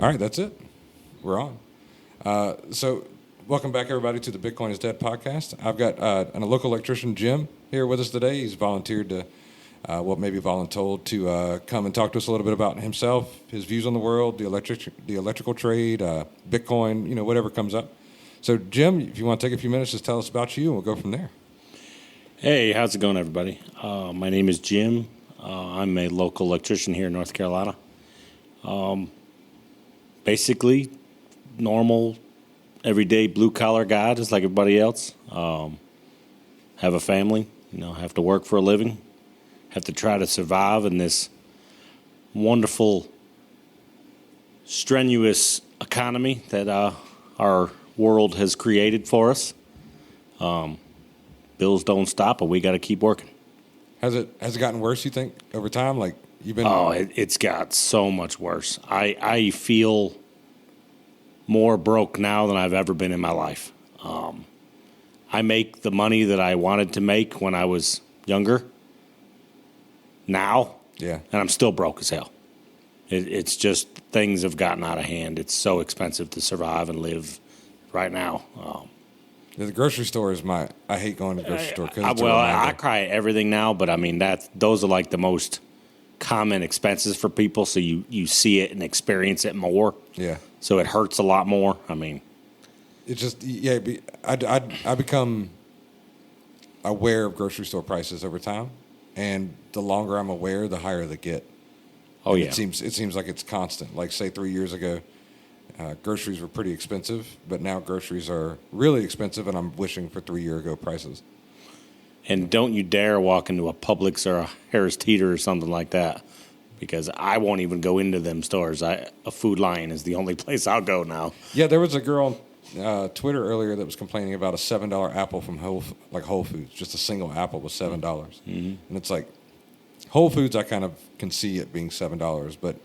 All right, that's it. We're on. So, welcome back, everybody, to the Bitcoin is Dead podcast. I've got a local electrician, Jim, here with us today. He's volunteered to, maybe voluntold to come and talk to us a little bit about himself, his views on the world, the electrical trade, Bitcoin, whatever comes up. So, Jim, if you want to take a few minutes, just tell us about you, and we'll go from there. Hey, how's it going, everybody? My name is Jim. I'm a local electrician here in North Carolina. Basically, normal, everyday blue-collar guy, just like everybody else. Have a family, have to work for a living, have to try to survive in this wonderful, strenuous economy that our world has created for us. Bills don't stop, but we got to keep working. Has it gotten worse, you think, over time? Like you've been? Oh, it's got so much worse. I feel more broke now than I've ever been in my life. I make the money that I wanted to make when I was younger. Now, yeah, and I'm still broke as hell. It's just things have gotten out of hand. It's so expensive to survive and live right now. The grocery store is I hate going to the grocery store. I cry at everything now, but I mean, those are like the most common expenses for people, so you see it and experience it more. Yeah. So it hurts a lot more. I mean. It's just, yeah, I become aware of grocery store prices over time, and the longer I'm aware, the higher they get. Oh, yeah. It seems like it's constant. Like, say, 3 years ago, groceries were pretty expensive, but now groceries are really expensive, and I'm wishing for 3 year ago prices. And don't you dare walk into a Publix or a Harris Teeter or something like that, because I won't even go into them stores. A Food Lion is the only place I'll go now. Yeah, there was a girl on Twitter earlier that was complaining about a $7 apple from Whole Foods. Just a single apple was $7. Mm-hmm. And it's like, Whole Foods, I kind of can see it being $7, but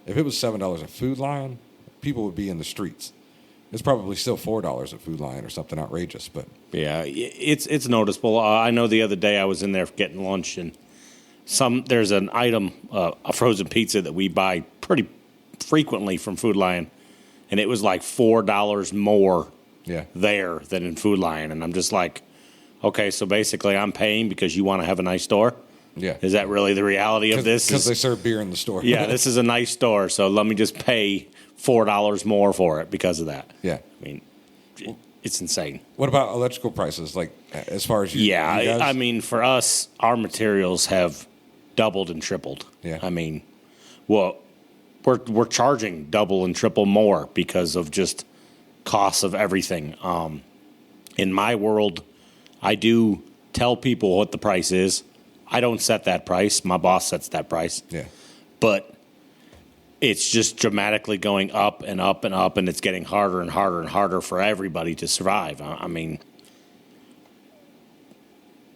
if it was $7 at Food Lion, people would be in the streets. It's probably still $4 at Food Lion or something outrageous, but yeah, it's noticeable. I know the other day I was in there getting lunch, and there's an item, a frozen pizza that we buy pretty frequently from Food Lion, and it was like $4 more there than in Food Lion, and I'm just like, okay, so basically I'm paying because you want to have a nice store. Yeah. Is that really the reality of this? Because they serve beer in the store. Yeah, this is a nice store, so let me just pay $4 more for it because of that. Yeah. I mean, it's insane. What about electrical prices, like as far as you? Yeah, you guys? I mean, for us, our materials have doubled and tripled. Yeah. I mean, well, we're charging double and triple more because of just costs of everything. In my world, I do tell people what the price is. I don't set that price. My boss sets that price. Yeah. But it's just dramatically going up and up and up, and it's getting harder and harder and harder for everybody to survive. I mean,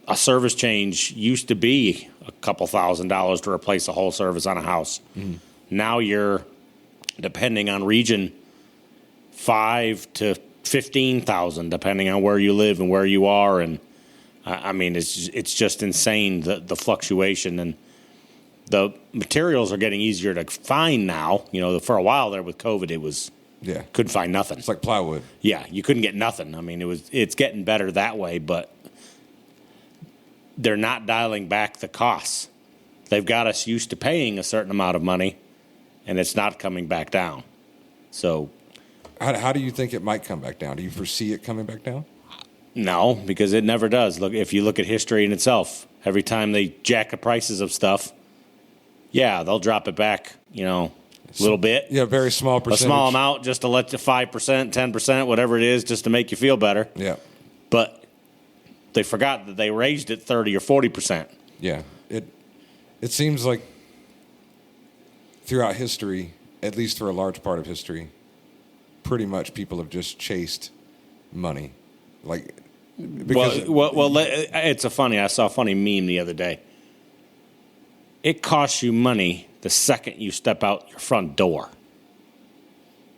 a service change used to be a couple $1,000s to replace a whole service on a house. Mm. Now you're, depending on region, $5,000 to $15,000, depending on where you live and where you are. And I mean, it's just insane, the fluctuation, and the materials are getting easier to find now. For a while there with COVID, it was couldn't find nothing. It's like plywood. Yeah, you couldn't get nothing. I mean, it's getting better that way, but they're not dialing back the costs. They've got us used to paying a certain amount of money, and it's not coming back down. So, how do you think it might come back down? Do you foresee it coming back down? No, because it never does. Look, if you look at history in itself, every time they jack the prices of stuff, yeah, they'll drop it back, a little bit. Yeah, very small percentage. A small amount just to let you 5%, 10%, whatever it is, just to make you feel better. Yeah. But they forgot that they raised it 30 or 40%. Yeah. It seems like throughout history, at least for a large part of history, pretty much people have just chased money. Like, because it's I saw a funny meme the other day. It costs you money the second you step out your front door.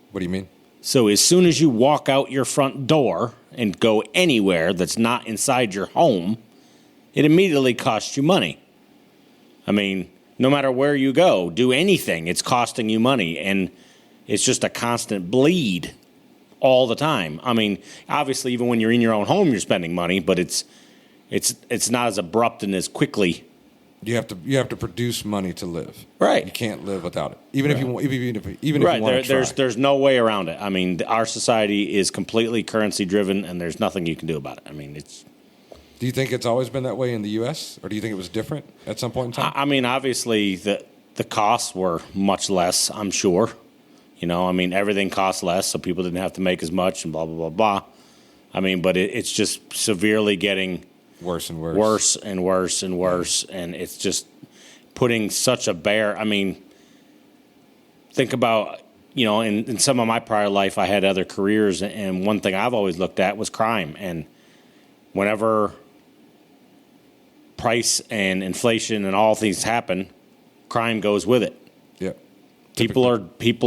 What do you mean? So as soon as you walk out your front door and go anywhere that's not inside your home, it immediately costs you money. I mean, no matter where you go, do anything, it's costing you money. And it's just a constant bleed all the time. I mean, obviously, even when you're in your own home, you're spending money, but it's not as abrupt and as quickly. You have to produce money to live. Right. You can't live without it. Even if you want, even if you Right. want to try. There's no way around it. I mean, our society is completely currency driven, and there's nothing you can do about it. I mean, it's. Do you think it's always been that way in the U.S., or do you think it was different at some point in time? I mean, obviously, the costs were much less, I'm sure. You know, I mean, everything costs less, so people didn't have to make as much and blah, blah, blah, blah. I mean, but it's just severely getting worse and worse. Worse and worse and worse, and it's just putting such a bear. I mean, think about, you know, in some of my prior life, I had other careers, and one thing I've always looked at was crime. And whenever price and inflation and all things happen, crime goes with it. Yeah. People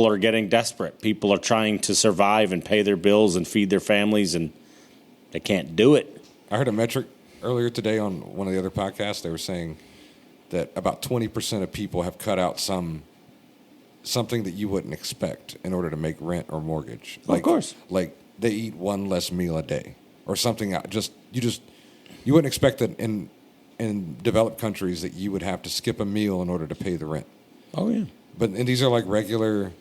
are getting desperate. People are trying to survive and pay their bills and feed their families, and they can't do it. I heard a metric earlier today on one of the other podcasts. They were saying that about 20% of people have cut out something that you wouldn't expect in order to make rent or mortgage. Of course. Like they eat one less meal a day or something. You wouldn't expect that in developed countries that you would have to skip a meal in order to pay the rent. Oh, yeah. And these are like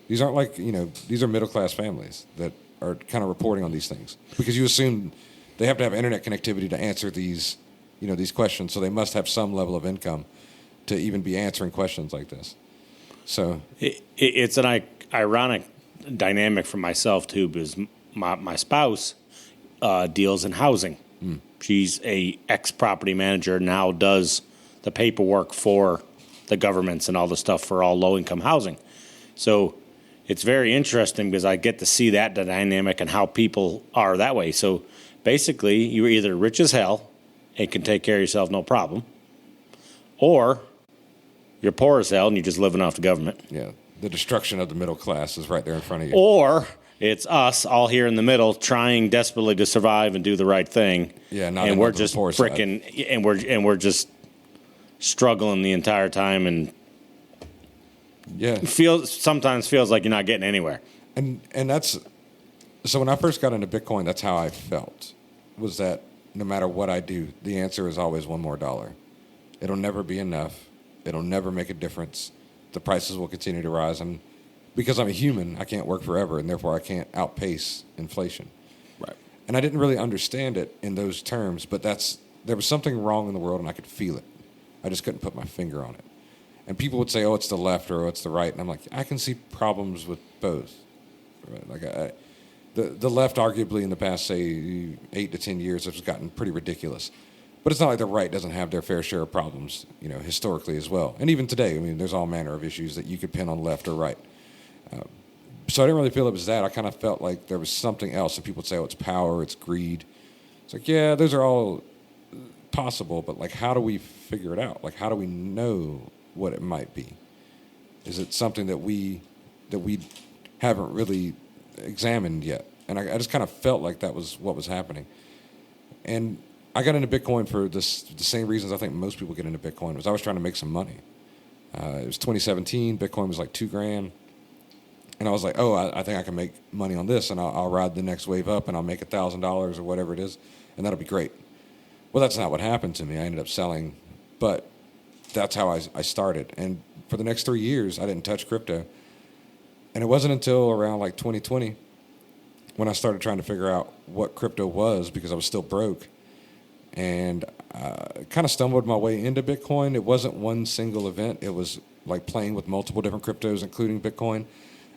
these aren't like, you know, these are middle-class families that are kind of reporting on these things because you assume they have to have internet connectivity to answer these, you know, these questions. So they must have some level of income to even be answering questions like this. So it's an ironic dynamic for myself too, because my spouse deals in housing. She's a ex-property manager, now does the paperwork for the governments and all the stuff for all low-income housing. So it's very interesting because I get to see that dynamic and how people are that way. So basically, you're either rich as hell and can take care of yourself no problem, or you're poor as hell and you're just living off the government. Yeah, the destruction of the middle class is right there in front of you. Or it's us all here in the middle trying desperately to survive and do the right thing. Yeah, and we're just freaking, and we're just struggling the entire time, and sometimes feels like you're not getting anywhere. And that's so. When I first got into Bitcoin, that's how I felt. Was that no matter what I do, the answer is always one more dollar. It'll never be enough. It'll never make a difference. The prices will continue to rise, and because I'm a human, I can't work forever, and therefore I can't outpace inflation. Right. And I didn't really understand it in those terms, but there was something wrong in the world, and I could feel it. I just couldn't put my finger on it. And people would say, "Oh, it's the left or oh, it's the right," and I'm like, I can see problems with both. Right? Like the left, arguably, in the past, say 8 to 10 years, has gotten pretty ridiculous. But it's not like the right doesn't have their fair share of problems, you know, historically as well. And even today, I mean, there's all manner of issues that you could pin on left or right. So I didn't really feel it was that. I kind of felt like there was something else. And people would say, "Oh, it's power, it's greed." It's like, yeah, those are all possible, but like, how do we figure it out? Like, how do we know what it might be? Is it something that we haven't really examined yet? And I just kind of felt like that was what was happening. And I got into Bitcoin for the same reasons I think most people get into Bitcoin, was I was trying to make some money. It was 2017. Bitcoin was like $2,000. And I was like, oh, I think I can make money on this, and I'll ride the next wave up, and I'll make $1,000 or whatever it is, and that'll be great. Well, that's not what happened to me. I ended up selling, but that's how I started. And for the next 3 years, I didn't touch crypto. And it wasn't until around like 2020 when I started trying to figure out what crypto was, because I was still broke. And kind of stumbled my way into Bitcoin. It wasn't one single event. It was like playing with multiple different cryptos, including Bitcoin,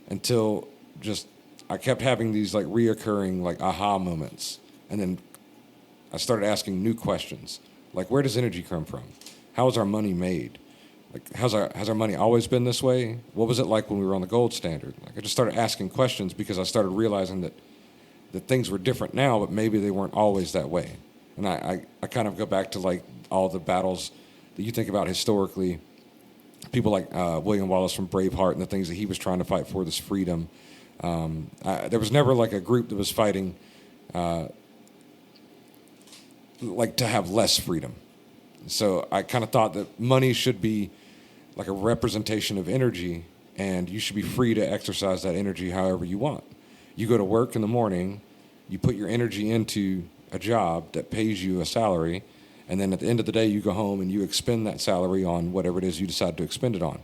until just I kept having these like reoccurring like aha moments. And then I started asking new questions, like, where does energy come from? How is our money made? Like, has our money always been this way? What was it like when we were on the gold standard? Like, I just started asking questions because I started realizing that things were different now, but maybe they weren't always that way. And I kind of go back to like all the battles that you think about historically, people like William Wallace from Braveheart and the things that he was trying to fight for, this freedom. There was never like a group that was fighting like to have less freedom. So I kind of thought that money should be like a representation of energy, and you should be free to exercise that energy however you want. You go to work in the morning, you put your energy into a job that pays you a salary, and then at the end of the day, you go home and you expend that salary on whatever it is you decide to expend it on.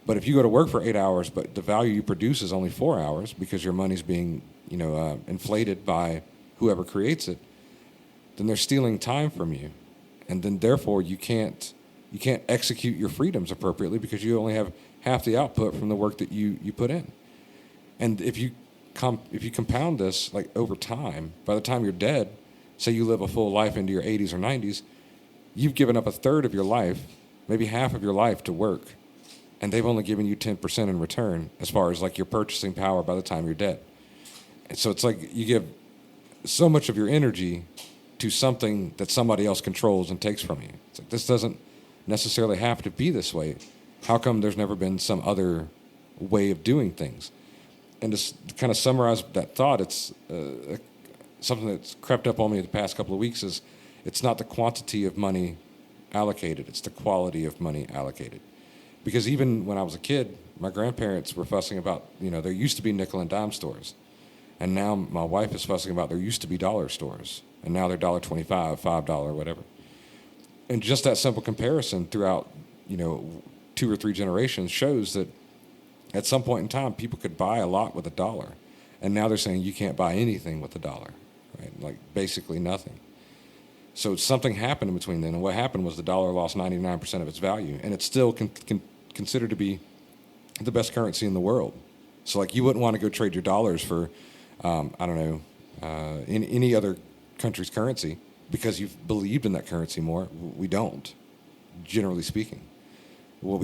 But if you go to work for 8 hours, but the value you produce is only 4 hours because your money's being, inflated by whoever creates it, then they're stealing time from you, and then therefore you can't execute your freedoms appropriately because you only have half the output from the work that you put in. And if you compound this like over time, by the time you're dead, say you live a full life into your 80s or 90s, you've given up a third of your life, maybe half of your life to work. And they've only given you 10% in return as far as like your purchasing power by the time you're dead. And so it's like you give so much of your energy to something that somebody else controls and takes from you. It's like, this doesn't necessarily have to be this way. How come there's never been some other way of doing things? And to kind of summarize that thought, it's something that's crept up on me the past couple of weeks is it's not the quantity of money allocated, it's the quality of money allocated. Because even when I was a kid, my grandparents were fussing about, there used to be nickel and dime stores. And now my wife is fussing about there used to be dollar stores. And now they're $1.25, $5, whatever. And just that simple comparison throughout, 2 or 3 generations shows that at some point in time, people could buy a lot with $1. And now they're saying you can't buy anything with $1, right? Like basically nothing. So something happened in between then. And what happened was the dollar lost 99% of its value. And it's still considered to be the best currency in the world. So like you wouldn't want to go trade your dollars for, in any other country's currency because you've believed in that currency more. We don't, generally speaking. What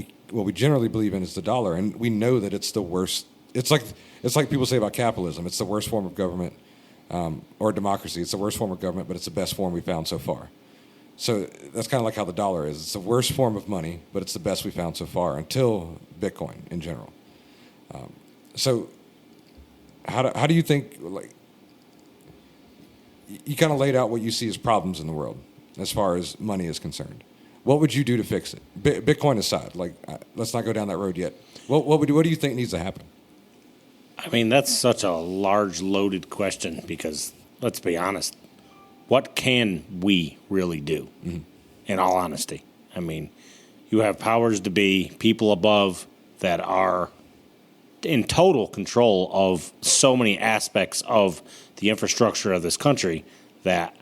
we generally believe in is the dollar, and we know that it's the worst. It's like people say about capitalism. It's the worst form of government, or democracy. It's the worst form of government, but it's the best form we found so far. So that's kind of like how the dollar is. It's the worst form of money, but it's the best we found so far until Bitcoin in general. So how do you think, like, you kind of laid out what you see as problems in the world as far as money is concerned. What would you do to fix it? Bitcoin aside, like, let's not go down that road yet. What do you think needs to happen? I mean, that's such a large, loaded question because, let's be honest, what can we really do, in all honesty? I mean, you have powers to be, people above that are in total control of so many aspects of the infrastructure of this country that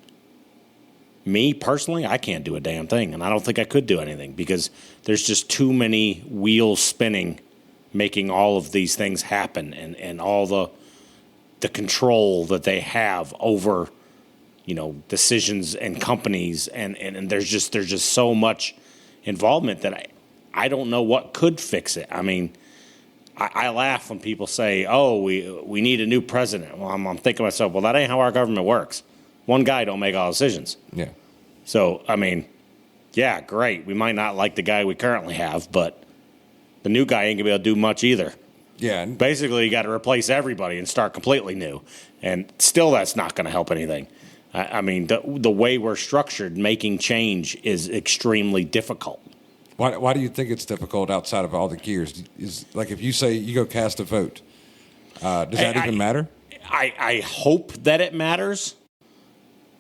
me, personally, I can't do a damn thing, and I don't think I could do anything because there's just too many wheels spinning making all of these things happen and all the control that they have over, decisions and companies and there's just so much involvement that I don't know what could fix it. I mean, I laugh when people say, "Oh, we need a new president." Well, I'm thinking to myself, well, that ain't how our government works. One guy don't make all decisions. Yeah. So, I mean, yeah, great. We might not like the guy we currently have, but the new guy ain't going to be able to do much either. Yeah. Basically, you got to replace everybody and start completely new. And still, that's not going to help anything. I mean, the way we're structured, making change is extremely difficult. Why do you think it's difficult outside of all the gears? Is like if you say you go cast a vote, does that even matter? I hope that it matters,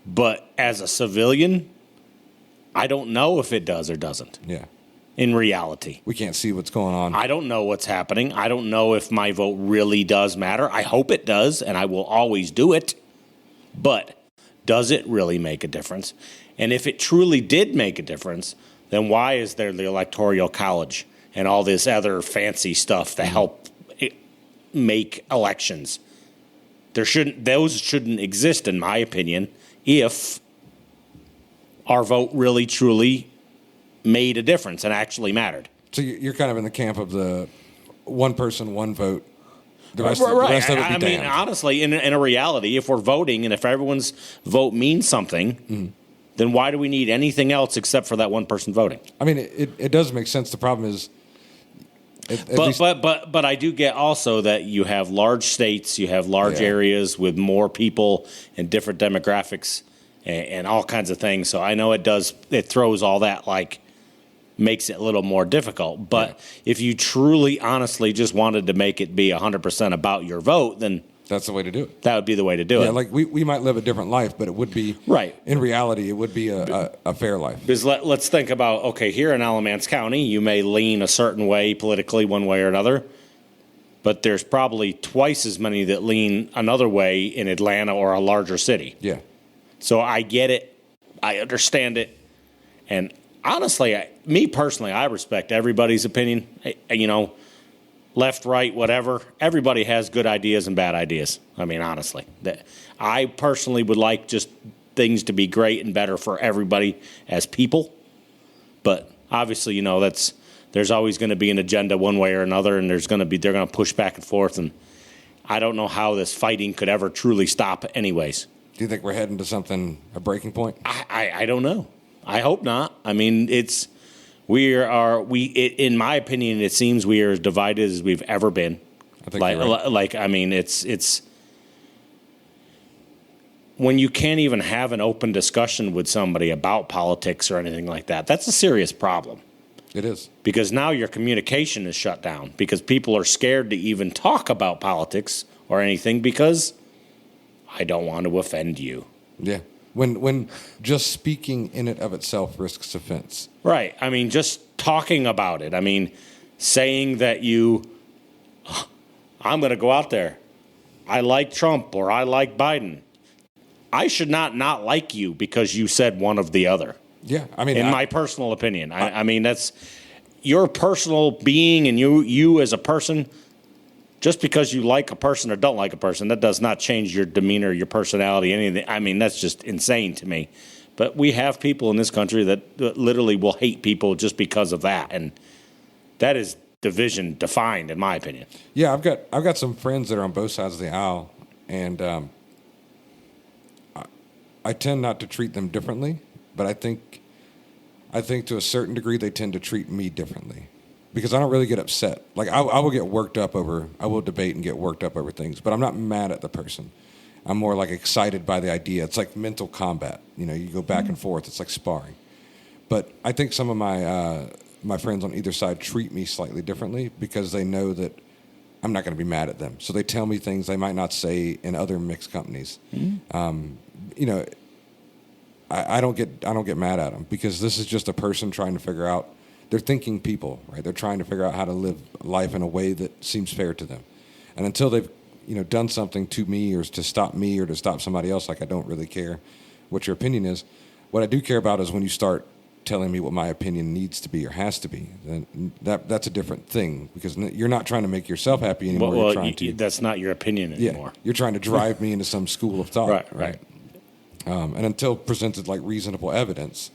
but as a civilian, I don't know if it does or doesn't. Yeah. In reality, we can't see what's going on. I don't know what's happening. I don't know if my vote really does matter. I hope it does, and I will always do it. But does it really make a difference? And if it truly did make a difference, then why is there the Electoral College and all this other fancy stuff to help make elections? Those shouldn't exist, in my opinion, if our vote really, truly made a difference and actually mattered. So you're kind of in the camp of the one person, one vote. The rest, right. The rest of it be I mean, damned. honestly, in a reality, if we're voting and if everyone's vote means something, then why do we need anything else except for that one person voting? I mean, it does make sense. The problem is, but I do get also that you have large states, you have large areas with more people and different demographics and all kinds of things. So I know it throws all that like makes it a little more difficult. But if you truly, honestly just wanted to make it be 100% about your vote, then that's the way to do it. That would be the way to do it. Yeah, like we might live a different life, but it would be right. In reality, it would be a fair life. Because let's think about, okay, here in Alamance County, you may lean a certain way politically, one way or another, but there's probably twice as many that lean another way in Atlanta or a larger city. Yeah. So I get it, I understand it, and honestly, me personally, I respect everybody's opinion. Left, right, whatever. Everybody has good ideas and bad ideas. I mean, honestly, I personally would like just things to be great and better for everybody as people. But obviously, there's always going to be an agenda one way or another, and they're going to push back and forth. And I don't know how this fighting could ever truly stop, anyways. Do you think we're heading to a breaking point? I don't know. I hope not. I mean, in my opinion, it seems we are as divided as we've ever been. I think you're right. It's when you can't even have an open discussion with somebody about politics or anything like that. That's a serious problem. It is. Because now your communication is shut down because people are scared to even talk about politics or anything because I don't want to offend you. Yeah. When just speaking in it of itself risks offense. Right. I mean, just talking about it. I mean, saying that I'm going to go out there. I like Trump or I like Biden. I should not like you because you said one of the other. Yeah. I mean, my personal opinion. I mean, that's your personal being and you as a person. Just because you like a person or don't like a person, that does not change your demeanor, your personality, anything. I mean, that's just insane to me. But we have people in this country that literally will hate people just because of that, and that is division defined, in my opinion. Yeah, I've got some friends that are on both sides of the aisle, and I tend not to treat them differently, but I think to a certain degree they tend to treat me differently. Because I don't really get upset. Like, I will get worked up I will debate and get worked up over things, but I'm not mad at the person. I'm more like excited by the idea. It's like mental combat. You go back and forth. It's like sparring. But I think some of my friends on either side treat me slightly differently because they know that I'm not going to be mad at them. So they tell me things they might not say in other mixed companies. Mm-hmm. I don't get mad at them because this is just a person trying to figure out. They're thinking people, right? They're trying to figure out how to live life in a way that seems fair to them. And until they've, done something to me or to stop me or to stop somebody else, like I don't really care what your opinion is. What I do care about is when you start telling me what my opinion needs to be or has to be. Then that's a different thing because you're not trying to make yourself happy anymore. Well, you're trying to. That's not your opinion anymore. Yeah, you're trying to drive me into some school of thought. Right. And until presented like reasonable evidence,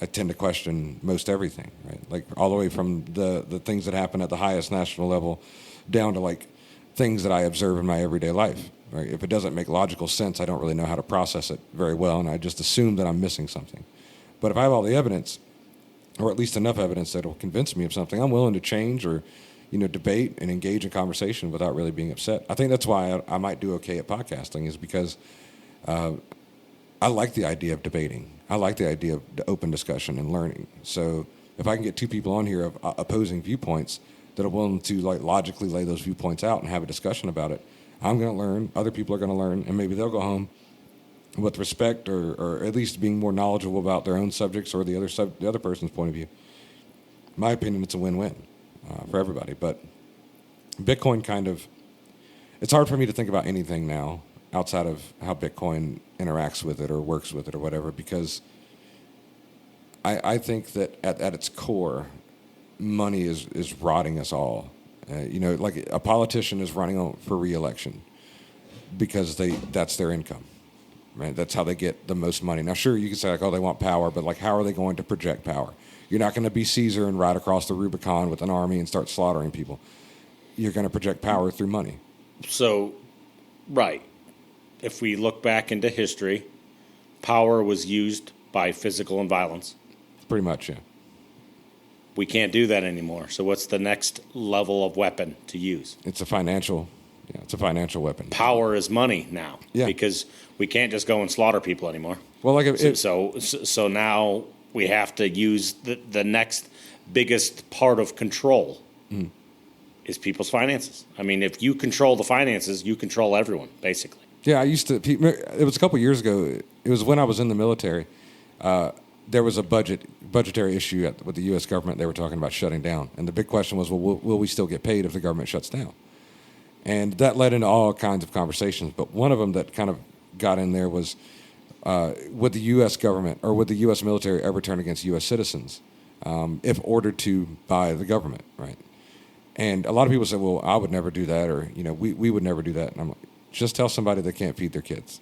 I tend to question most everything, right? Like all the way from the things that happen at the highest national level down to like things that I observe in my everyday life, right? If it doesn't make logical sense, I don't really know how to process it very well, and I just assume that I'm missing something. But if I have all the evidence, or at least enough evidence that will convince me of something, I'm willing to change or, debate and engage in conversation without really being upset. I think that's why I might do okay at podcasting is because I like the idea of debating. I like the idea of the open discussion and learning. So if I can get two people on here of opposing viewpoints that are willing to like logically lay those viewpoints out and have a discussion about it, I'm going to learn, other people are going to learn, and maybe they'll go home with respect or at least being more knowledgeable about their own subjects or the other person's point of view. In my opinion, it's a win-win for everybody. But Bitcoin it's hard for me to think about anything now outside of how Bitcoin interacts with it or works with it or whatever, because I think that at its core, money is rotting us all. Like a politician is running for re-election because that's their income, right? That's how they get the most money. Now, sure, you can say like, oh, they want power, but like, how are they going to project power? You're not going to be Caesar and ride across the Rubicon with an army and start slaughtering people. You're going to project power through money. So, right. If we look back into history, power was used by physical and violence. Pretty much, yeah. We can't do that anymore. So what's the next level of weapon to use? It's a financial weapon. Power is money now. Yeah. Because we can't just go and slaughter people anymore. Well, like so now we have to use the next biggest part of control is people's finances. I mean, if you control the finances, you control everyone, basically. Yeah, I used to. It was a couple years ago. It was when I was in the military. There was a budgetary issue with the U.S. government. They were talking about shutting down, and the big question was, well, will we still get paid if the government shuts down? And that led into all kinds of conversations. But one of them that kind of got in there was, would the U.S. government or would the U.S. military ever turn against U.S. citizens if ordered to by the government, right? And a lot of people say, well, I would never do that, or we would never do that. And I'm like, just tell somebody they can't feed their kids.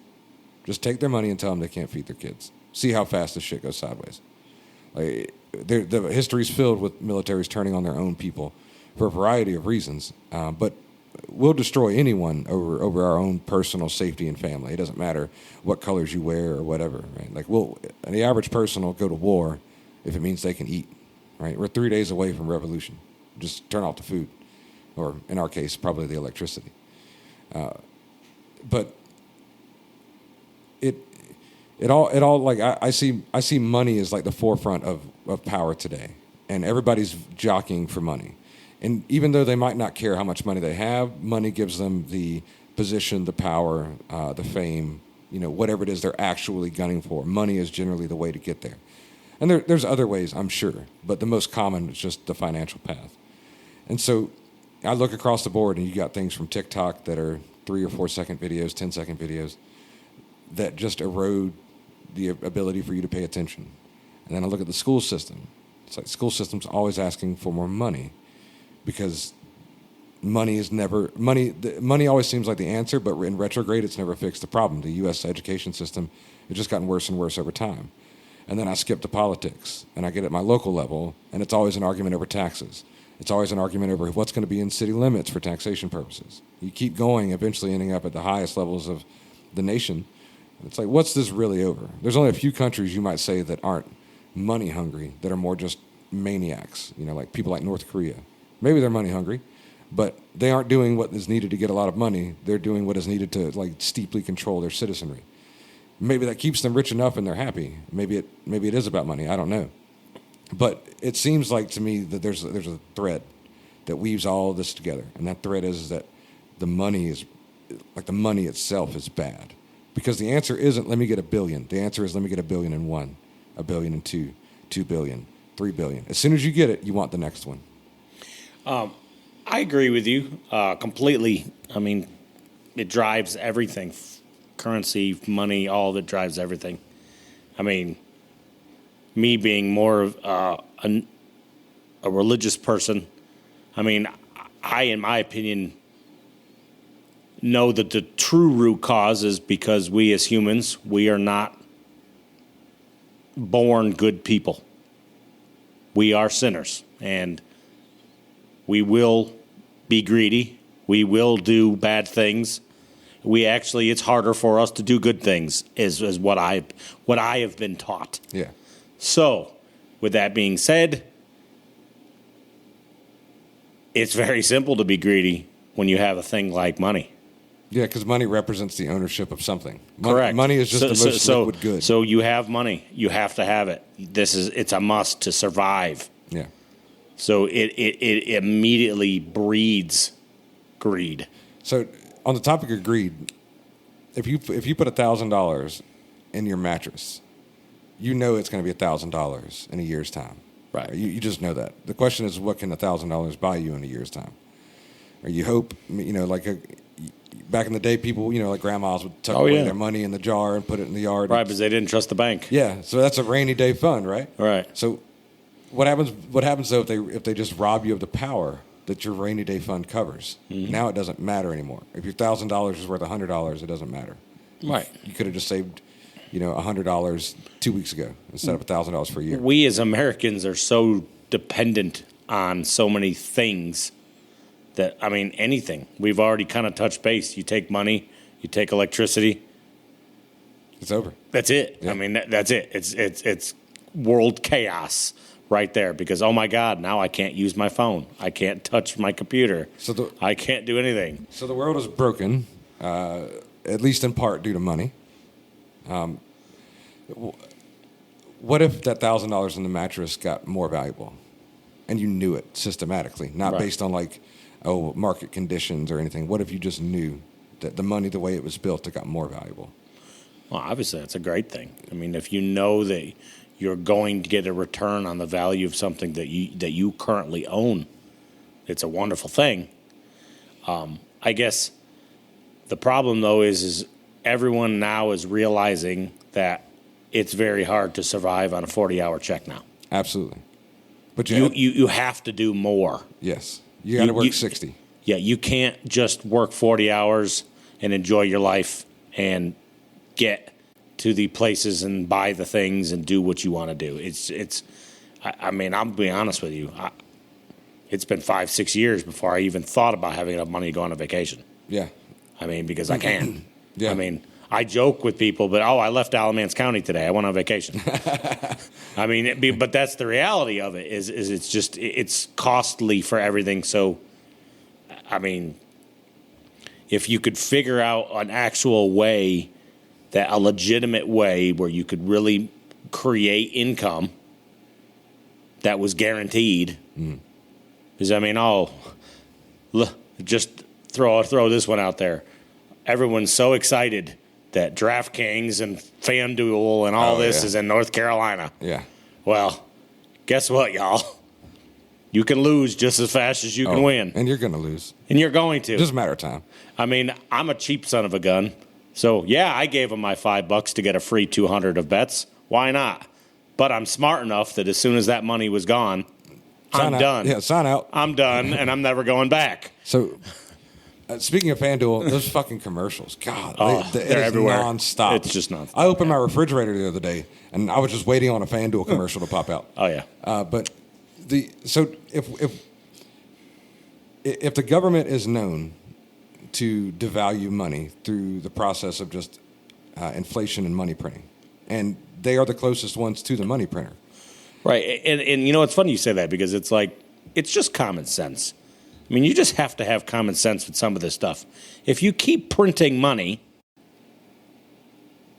Just take their money and tell them they can't feed their kids. See how fast this shit goes sideways. Like, the history's filled with militaries turning on their own people for a variety of reasons, but we'll destroy anyone over our own personal safety and family. It doesn't matter what colors you wear or whatever, right? Like, the average person will go to war if it means they can eat, right? We're 3 days away from revolution. Just turn off the food, or in our case, probably the electricity. But it all like I see money as like the forefront of power today, and everybody's jockeying for money. And even though they might not care how much money they have, money gives them the position, the power, the fame, whatever it is they're actually gunning for. Money is generally the way to get there. And there's other ways, I'm sure, but the most common is just the financial path. And so I look across the board, and you got things from TikTok that are 3 or 4 second videos, 10-second videos that just erode the ability for you to pay attention. And then I look at the school system. It's like school system's always asking for more money because money always seems like the answer, but in retrograde, it's never fixed the problem. The U.S. education system has just gotten worse and worse over time. And then I skip to politics, and I get at my local level, and it's always an argument over taxes. It's always an argument over what's going to be in city limits for taxation purposes. You keep going, eventually ending up at the highest levels of the nation. It's like, what's this really over? There's only a few countries you might say that aren't money hungry, that are more just maniacs, like people like North Korea. Maybe they're money hungry, but they aren't doing what is needed to get a lot of money. They're doing what is needed to steeply control their citizenry. Maybe that keeps them rich enough and they're happy. Maybe it is about money. I don't know. But it seems like to me that there's a thread that weaves all this together, and that thread is that the money itself is bad, because the answer isn't let me get $1 billion. The answer is let me get $1 billion and one, $1 billion and two, $2 billion, $3 billion. As soon as you get it, you want the next one. I agree with you completely. I mean, it drives everything. Currency, money, all of it drives everything. I mean, me being more of a religious person, I mean, I, in my opinion, know that the true root cause is because we as humans, we are not born good people. We are sinners, and we will be greedy. We will do bad things. It's harder for us to do good things, is what I have been taught. Yeah. So, with that being said, it's very simple to be greedy when you have a thing like money. Yeah, because money represents the ownership of something. Correct. Money is just the most liquid good. So you have money. You have to have it. It's a must to survive. Yeah. So it immediately breeds greed. So on the topic of greed, if you put $1,000 in your mattress, you know it's going to be $1,000 in a year's time. Right. You just know that. The question is, what can $1,000 buy you in a year's time? Or you hope, back in the day, people, like grandmas would tuck away their money in the jar and put it in the yard. Right, because they didn't trust the bank. Yeah, so that's a rainy day fund, right? Right. So what happens though if they just rob you of the power that your rainy day fund covers? Mm-hmm. Now it doesn't matter anymore. If your $1,000 is worth $100, it doesn't matter. Right. You could have just saved, $100 2 weeks ago instead of $1,000 for a year. We as Americans are so dependent on so many things that, anything. We've already kind of touched base. You take money, you take electricity. It's over. That's it. Yeah. That's it. It's world chaos right there because, oh, my God, now I can't use my phone. I can't touch my computer. I can't do anything. So the world is broken, at least in part due to money. What if that $1,000 in the mattress got more valuable? and you knew it systematically, not Right. based on like, oh, market conditions or anything. What if you just knew that the money, the way it was built, it got more valuable? Well, obviously, that's a great thing. I mean, if you know that you're going to get a return on the value of something that you currently own, it's a wonderful thing. I guess the problem, though, is everyone now is realizing that it's very hard to survive on a 40-hour check now. Absolutely. But You have to do more. yes, you got to work 60. Yeah, you can't just work 40 hours and enjoy your life and get to the places and buy the things and do what you want to do. I mean, I'll be honest with you. It's been 5-6 years before I even thought about having enough money to go on a vacation. Yeah. I mean, because I can. Yeah. I mean, I joke with people, but I left Alamance County today. I went on vacation. I mean, but that's the reality of it. Is it's costly for everything. So, I mean, if you could figure out an actual way, that a legitimate way where you could really create income that was guaranteed. Because I mean, just throw this one out there. Everyone's so excited that DraftKings and FanDuel and all this is in North Carolina. Yeah. Well, guess what, y'all? You can lose just as fast as you can win. And you're going to lose. And you're going to. Just a matter of time. I mean, I'm a cheap son of a gun. So, yeah, I gave him my $5 to get a free 200 of bets. Why not? But I'm smart enough that as soon as that money was gone, I'm done. Yeah, sign out. I'm done, and I'm never going back. So, speaking of FanDuel, those fucking commercials, God, they're everywhere. Nonstop. It's just nonstop. I opened my refrigerator the other day, and I was just waiting on a FanDuel commercial to pop out. Oh, yeah. But if the government is known to devalue money through the process of just inflation and money printing, and they are the closest ones to the money printer. Right. And you know, it's funny you say that because it's like, it's just common sense. I mean, you just have to have common sense with some of this stuff. If you keep printing money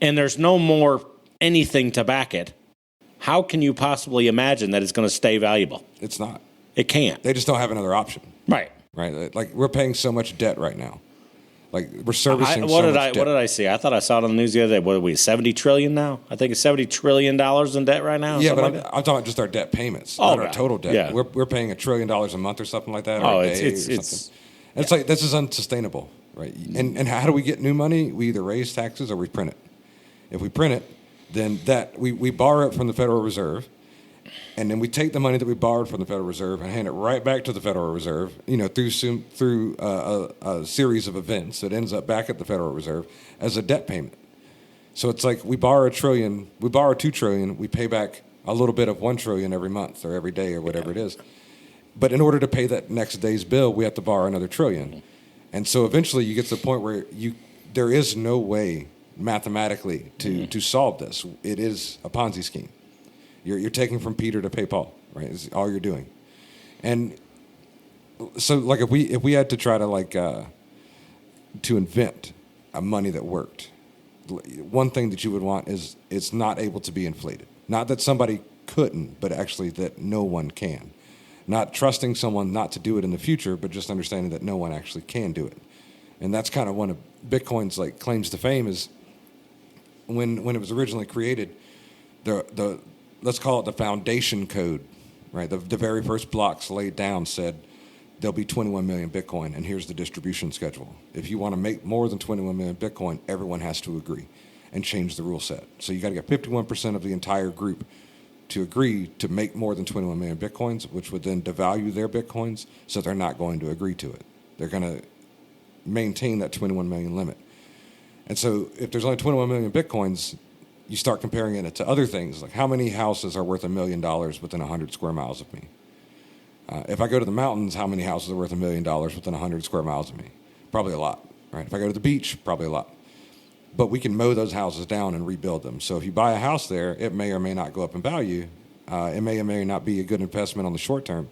and there's no more anything to back it, how can you possibly imagine that it's going to stay valuable? It's not. It can't. They just don't have another option. Right. Right. Like, we're paying so much debt right now. Like, we're servicing what so did much debt. What did I see? I thought I saw it on the news the other day. What are we, 70 trillion now? I think it's $70 trillion in debt right now. Yeah, but like I'm talking about just our debt payments, Oh, not our right. total debt. Yeah. We're paying $1 trillion a month or something like that. Oh, or a day it's or something. It's like, this is unsustainable, right? And how do we get new money? We either raise taxes or we print it. If we print it, then we borrow it from the Federal Reserve, and then we take the money that we borrowed from the Federal Reserve and hand it right back to the Federal Reserve, through a series of events that ends up back at the Federal Reserve as a debt payment. So it's like we borrow $1 trillion, we borrow $2 trillion, we pay back a little bit of $1 trillion every month or every day or whatever it is. But in order to pay that next day's bill, we have to borrow another $1 trillion. And so eventually you get to the point where there is no way mathematically to solve this. It is a Ponzi scheme. You're taking from Peter to pay Paul, right? Is all you're doing. And so, like, if we had to try to to invent a money that worked, one thing that you would want is it's not able to be inflated. Not that somebody couldn't, but actually that no one can. Not trusting someone not to do it in the future, but just understanding that no one actually can do it. And that's kind of one of Bitcoin's claims to fame is when it was originally created, the let's call it the foundation code, right? The very first blocks laid down said there'll be 21 million Bitcoin, and here's the distribution schedule. If you want to make more than 21 million Bitcoin, everyone has to agree and change the rule set. So you got to get 51% of the entire group to agree to make more than 21 million Bitcoins, which would then devalue their Bitcoins, so they're not going to agree to it. They're going to maintain that 21 million limit. And so if there's only 21 million Bitcoins, you start comparing it to other things, like how many houses are worth $1 million within 100 square miles of me? If I go to the mountains, how many houses are worth $1 million within 100 square miles of me? Probably a lot, right? If I go to the beach, probably a lot. But we can mow those houses down and rebuild them. So if you buy a house there, it may or may not go up in value. It may or may not be a good investment on the short term.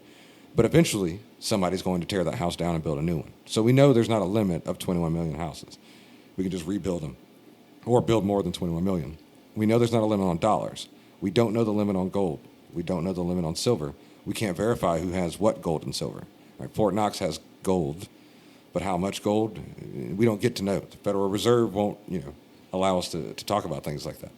But eventually, somebody's going to tear that house down and build a new one. So we know there's not a limit of 21 million houses. We can just rebuild them or build more than 21 million. We know there's not a limit on dollars. We don't know the limit on gold. We don't know the limit on silver. we can't verify who has what gold and silver. Right? Fort Knox has gold, but how much gold, we don't get to know. The Federal Reserve won't, allow us to talk about things like that.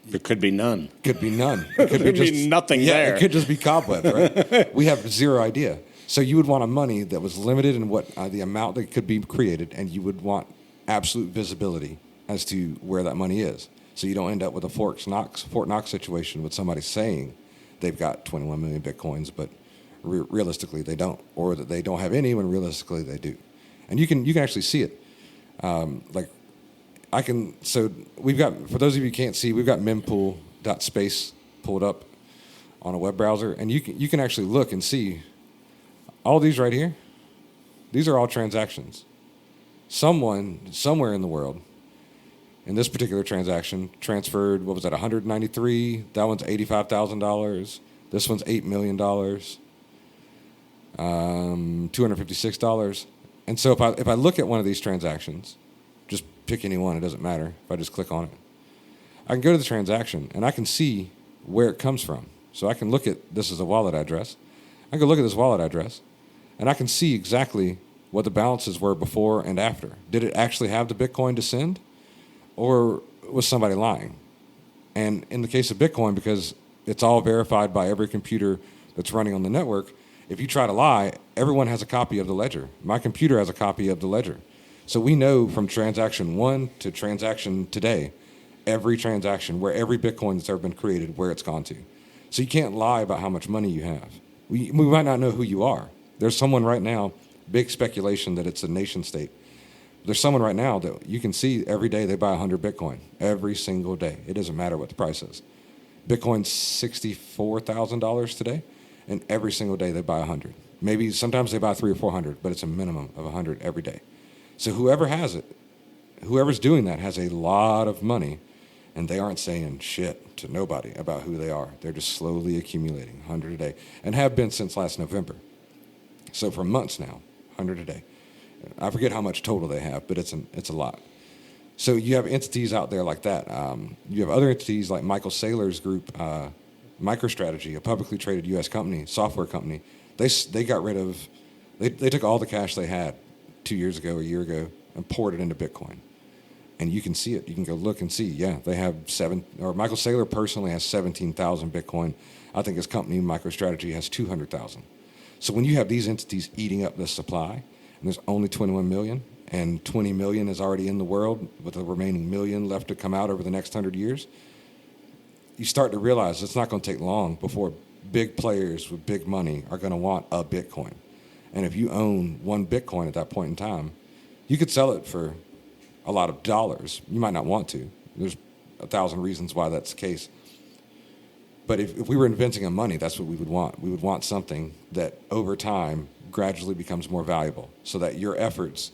There could be none. Could be none. It could be nothing there. It could just be cobwebs, right? We have zero idea. So you would want a money that was limited in what the amount that could be created, and you would want absolute visibility as to where that money is. So you don't end up with a Fort Knox situation with somebody saying they've got 21 million Bitcoins, but realistically they don't, or that they don't have any when realistically they do. And you can actually see it. So we've got, for those of you who can't see, we've got mempool.space pulled up on a web browser, and you can actually look and see all these right here. These are all transactions. Someone, somewhere in the world, in this particular transaction, transferred, what was that, 193? That one's $85,000. This one's $8 million. $256. And so if I look at one of these transactions, just pick any one, it doesn't matter. If I just click on it, I can go to the transaction and I can see where it comes from. So I can look at, this is a wallet address. I can look at this wallet address and I can see exactly what the balances were before and after. Did it actually have the Bitcoin to send, or was somebody lying? And in the case of Bitcoin, because it's all verified by every computer that's running on the network, if you try to lie, everyone has a copy of the ledger. My computer has a copy of the ledger. So we know from transaction 1 to transaction today, every transaction, where every Bitcoin that's ever been created, where it's gone to. So you can't lie about how much money you have. We might not know who you are. There's someone right now, big speculation that it's a nation state. There's someone right now that you can see every day they buy 100 Bitcoin, every single day. It doesn't matter what the price is. Bitcoin's $64,000 today, and every single day they buy 100. Maybe sometimes they buy 300 or 400, but it's a minimum of 100 every day. So whoever has it, whoever's doing that has a lot of money, and they aren't saying shit to nobody about who they are. They're just slowly accumulating 100 a day, and have been since last November. So for months now, 100 a day. I forget how much total they have, but it's a lot. So you have entities out there like that. You have other entities like Michael Saylor's group, MicroStrategy, a publicly traded U.S. company, software company. They got rid of, they took all the cash they had 2 years ago, a year ago, and poured it into Bitcoin. And you can see it. You can go look and see. Yeah, they have Michael Saylor personally has 17,000 Bitcoin. I think his company, MicroStrategy, has 200,000. So when you have these entities eating up the supply, and there's only 21 million, and 20 million is already in the world, with the remaining million left to come out over the next 100 years, you start to realize it's not going to take long before big players with big money are going to want a Bitcoin. And if you own one Bitcoin at that point in time, you could sell it for a lot of dollars. You might not want to. There's 1,000 reasons why that's the case. But if we were inventing a money, that's what we would want. We would want something that over time gradually becomes more valuable, so that your efforts,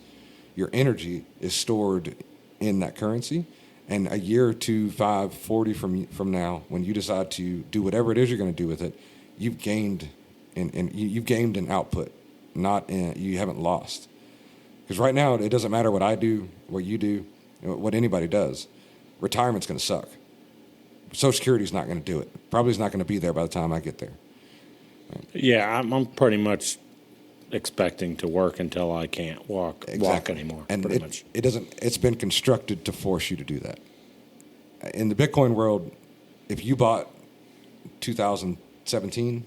your energy is stored in that currency. And a year or 2, 5, 40 from now, when you decide to do whatever it is you're going to do with it, you've gained you've gained an output, you haven't lost. Because right now, it doesn't matter what I do, what you do, what anybody does. Retirement's going to suck. Social Security's not going to do it. Probably is not going to be there by the time I get there. Right. Yeah, I'm pretty much expecting to work until I can't walk anymore. And pretty much. It's been constructed to force you to do that. In the Bitcoin world, if you bought 2017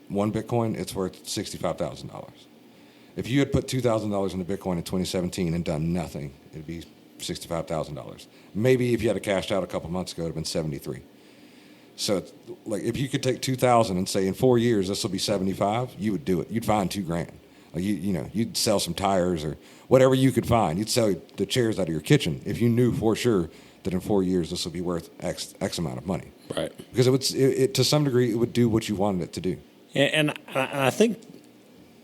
one Bitcoin, it's worth $65,000. If you had put $2,000 into Bitcoin in 2017 and done nothing, it'd be $65,000. Maybe if you had it cashed out a couple months ago, it'd have been 73. So it's like if you could take 2,000 and say in 4 years this will be 75, you would do it. You'd find $2,000. Like you'd sell some tires or whatever you could find. You'd sell the chairs out of your kitchen if you knew for sure that in 4 years this will be worth X amount of money. Right. Because it to some degree it would do what you wanted it to do. And I think,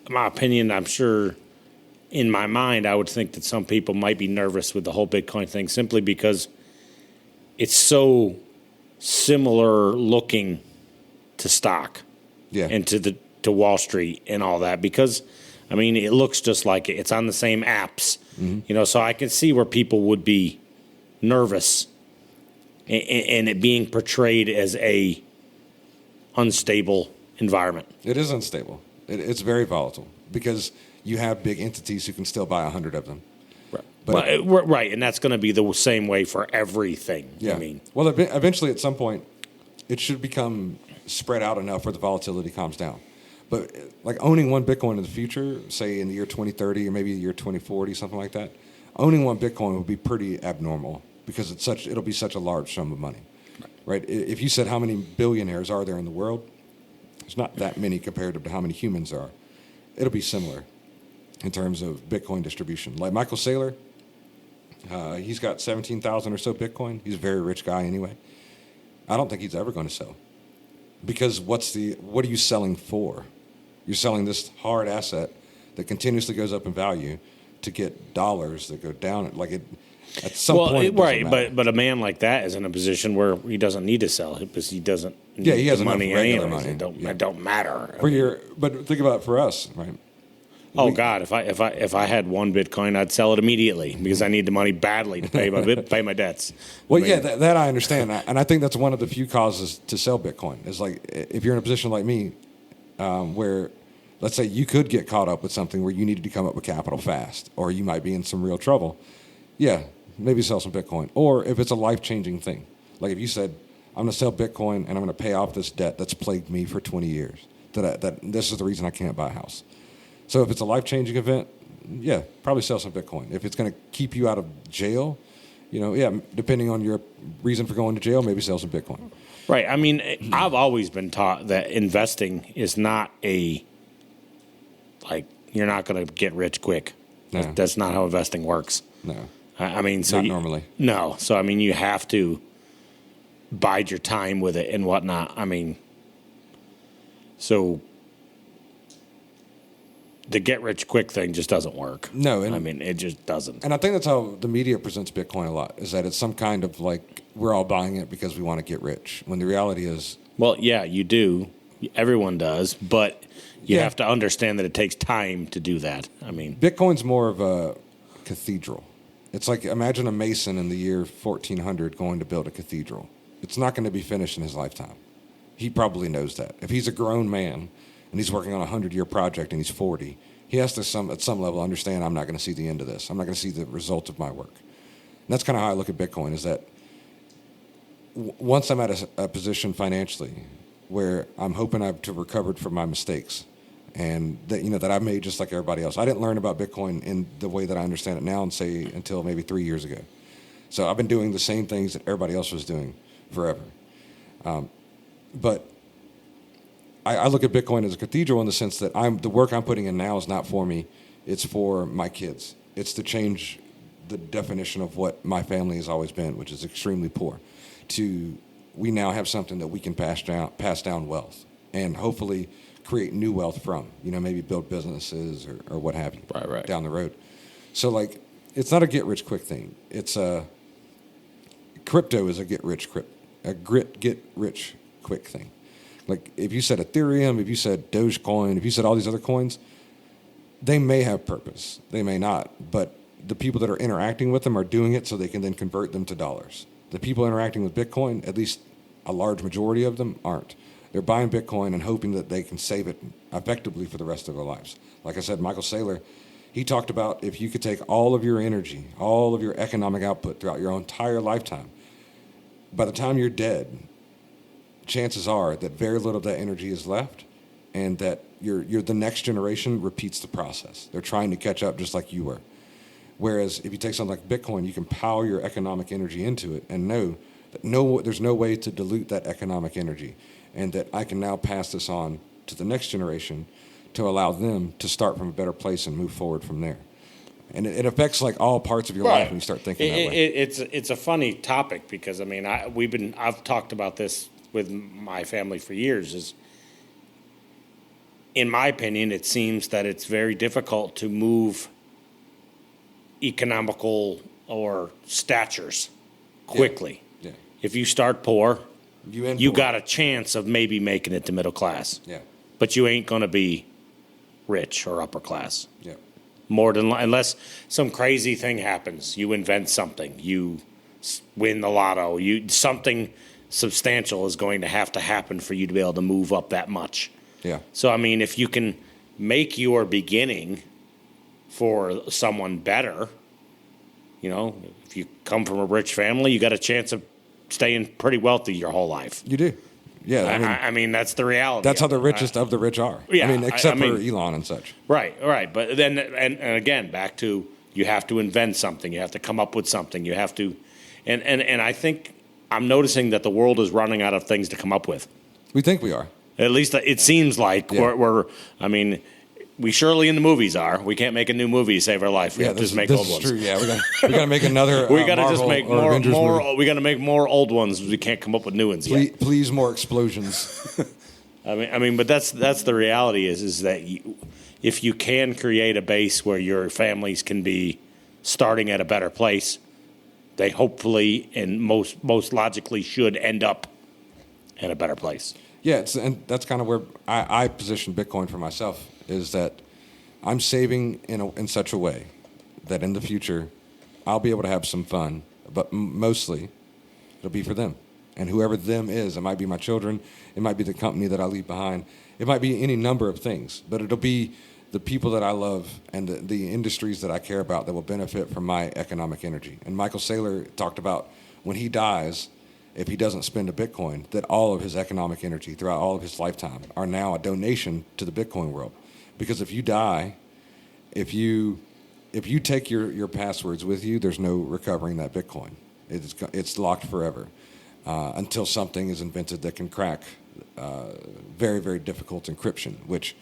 in my opinion, I'm sure in my mind, I would think that some people might be nervous with the whole Bitcoin thing simply because it's so similar looking to stock, and to Wall Street and all that. Because, I mean, it looks just like it. It's on the same apps, So I can see where people would be nervous and it being portrayed as a unstable environment. It is unstable. It's very volatile because you have big entities who can still buy 100 of them. Right. Right, and that's going to be the same way for everything. Yeah. I mean, well, eventually at some point, it should become spread out enough where the volatility calms down. But like owning one Bitcoin in the future, say in the year 2030 or maybe the year 2040, something like that, owning one Bitcoin would be pretty abnormal because it'll be such a large sum of money, right? If you said how many billionaires are there in the world, there's not that many compared to how many humans there are. It'll be similar in terms of Bitcoin distribution. Like Michael Saylor, he's got 17,000 or so Bitcoin. He's a very rich guy anyway. I don't think he's ever going to sell because what are you selling for? You're selling this hard asset that continuously goes up in value to get dollars that go down. Like at some point, it right? matter. But a man like that is in a position where he doesn't need to sell because he doesn't. Yeah, he has the money enough regular anyways. money. It don't matter. But think about it for us, right? Oh God! If I had one Bitcoin, I'd sell it immediately because I need the money badly to pay my debts. Well, yeah, that I understand, and I think that's one of the few causes to sell Bitcoin. Is like if you're in a position like me, where let's say you could get caught up with something where you needed to come up with capital fast, or you might be in some real trouble. Yeah, maybe sell some Bitcoin, or if it's a life-changing thing, like if you said, "I'm going to sell Bitcoin and I'm going to pay off this debt that's plagued me for 20 years. That this is the reason I can't buy a house." So if it's a life-changing event, yeah, probably sell some Bitcoin. If it's going to keep you out of jail, depending on your reason for going to jail, maybe sell some Bitcoin. Right. I mean, I've always been taught that investing is not you're not going to get rich quick. No. That's not how investing works. No. I mean, so not normally. No. So, I mean, you have to bide your time with it and whatnot. I mean, so the get rich quick thing just doesn't work. No. I mean, it just doesn't. And I think that's how the media presents Bitcoin a lot, is that it's some kind of like, we're all buying it because we want to get rich. When the reality is... Well, yeah, you do. Everyone does. But you have to understand that it takes time to do that. I mean... Bitcoin's more of a cathedral. It's like, imagine a mason in the year 1400 going to build a cathedral. It's not going to be finished in his lifetime. He probably knows that. If he's a grown man and he's working on a 100-year project and he's 40, he has to at some level understand, I'm not going to see the end of this. I'm not going to see the result of my work. And that's kind of how I look at Bitcoin, is that once I'm at a position financially where I'm hoping I've recovered from my mistakes and that I made just like everybody else. I didn't learn about Bitcoin in the way that I understand it now until maybe 3 years ago. So I've been doing the same things that everybody else was doing forever. But I look at Bitcoin as a cathedral in the sense that the work I'm putting in now is not for me. It's for my kids. It's to change the definition of what my family has always been, which is extremely poor. We now have something that we can pass down wealth and hopefully create new wealth from, maybe build businesses or what have you right. down the road. So it's not a get rich quick thing. Crypto is a get rich quick thing. Like if you said Ethereum, if you said Dogecoin, if you said all these other coins, they may have purpose. They may not. But the people that are interacting with them are doing it so they can then convert them to dollars. The people interacting with Bitcoin, at least a large majority of them, aren't. They're buying Bitcoin and hoping that they can save it effectively for the rest of their lives. Like I said, Michael Saylor, he talked about if you could take all of your energy, all of your economic output throughout your entire lifetime, by the time you're dead, chances are that very little of that energy is left, and that the next generation repeats the process. They're trying to catch up just like you were. Whereas if you take something like Bitcoin, you can power your economic energy into it and know that there's no way to dilute that economic energy, and that I can now pass this on to the next generation to allow them to start from a better place and move forward from there. And it affects like all parts of your life when you start thinking that way. It's a funny topic because I've talked about this with my family for years. Is in my opinion, it seems that it's very difficult to move economical or statures quickly. Yeah. If you start poor, you poor. got a chance of maybe making it to middle class. Yeah. But you ain't going to be rich or upper class. Yeah. Unless some crazy thing happens, you invent something, you win the lotto, something substantial is going to have to happen for you to be able to move up that much. Yeah. So, I mean, if you can make your beginning for someone better, you know, if you come from a rich family, you got a chance of staying pretty wealthy your whole life. You do. Yeah. I mean that's the reality. That's how the richest of the rich are. Yeah, I mean, except for Elon and such. Right. But then, and again, back to you have to invent something. You have to come up with something. You have to, and I think I'm noticing that the world is running out of things to come up with. We think we are. At least it seems like we're. I mean, we surely in the movies are. We can't make a new movie to save our life. We have to just make old ones. True. Yeah, we got to make another. We got to just Marvel make or Avengers more. movie. We got to make more old ones. We can't come up with new ones yet. Please, more explosions. I mean, but that's the reality is that if you can create a base where your families can be starting at a better place, they hopefully and most logically should end up in a better place. Yeah, and that's kind of where I position Bitcoin for myself, is that I'm saving in such a way that in the future I'll be able to have some fun, but mostly it'll be for them. And whoever them is, it might be my children, it might be the company that I leave behind, it might be any number of things, but it'll be the people that I love and the industries that I care about that will benefit from my economic energy. And Michael Saylor talked about when he dies, if he doesn't spend a Bitcoin, that all of his economic energy throughout all of his lifetime are now a donation to the Bitcoin world. Because if you die, if you take your passwords with you, there's no recovering that Bitcoin. It's locked forever until something is invented that can crack very, very difficult encryption, which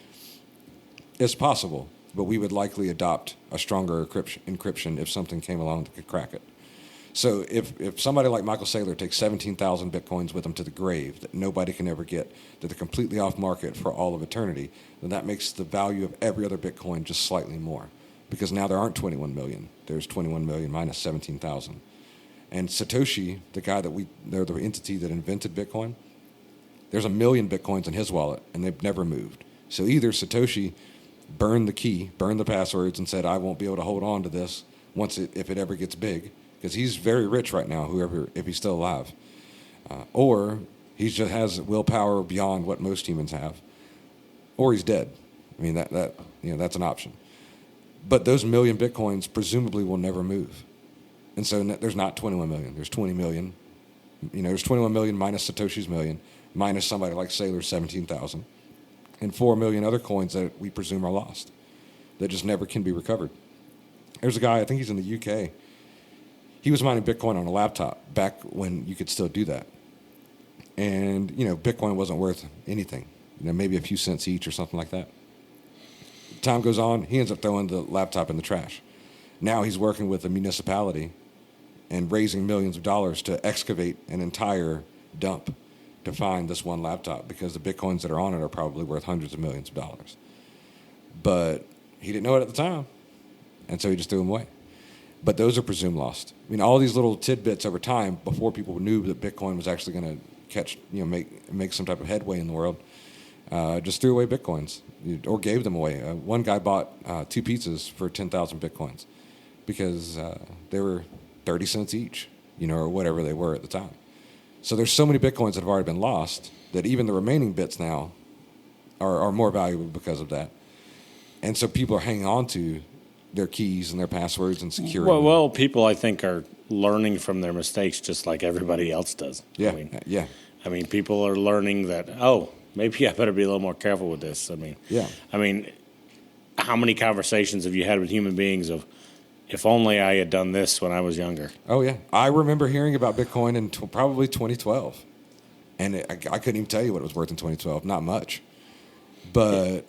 is possible, but we would likely adopt a stronger encryption if something came along that could crack it. So if somebody like Michael Saylor takes 17,000 Bitcoins with him to the grave that nobody can ever get, that they're completely off market for all of eternity, then that makes the value of every other Bitcoin just slightly more. Because now there aren't 21 million. There's 21 million minus 17,000. And Satoshi, the entity that invented Bitcoin, there's 1 million Bitcoins in his wallet, and they've never moved. So either Satoshi burned the key, burned the passwords, and said, I won't be able to hold on to this if it ever gets big, because he's very rich right now, if he's still alive. Or he just has willpower beyond what most humans have. Or he's dead. I mean, that's an option. But those 1 million Bitcoins presumably will never move. And so there's not 21 million. There's 20 million. There's 21 million minus Satoshi's million, minus somebody like Saylor's 17,000, and 4 million other coins that we presume are lost, that just never can be recovered. There's a guy, I think he's in the UK. He was mining Bitcoin on a laptop back when you could still do that. And, Bitcoin wasn't worth anything, maybe a few cents each or something like that. Time goes on, he ends up throwing the laptop in the trash. Now he's working with a municipality and raising millions of dollars to excavate an entire dump to find this one laptop, because the Bitcoins that are on it are probably worth hundreds of millions of dollars. But he didn't know it at the time, and so he just threw them away. But those are presumed lost. I mean, all these little tidbits over time, before people knew that Bitcoin was actually going to make some type of headway in the world, just threw away Bitcoins or gave them away. One guy bought 2 pizzas for 10,000 Bitcoins because they were 30 cents each, or whatever they were at the time. So there's so many Bitcoins that have already been lost that even the remaining bits now are more valuable because of that. And so people are hanging on to their keys and their passwords and securing them. Well, people, I think, are learning from their mistakes just like everybody else does. Yeah, I mean, people are learning that, maybe I better be a little more careful with this. I mean, how many conversations have you had with human beings of, if only I had done this when I was younger? Oh, yeah. I remember hearing about Bitcoin in probably 2012. And I couldn't even tell you what it was worth in 2012. Not much. But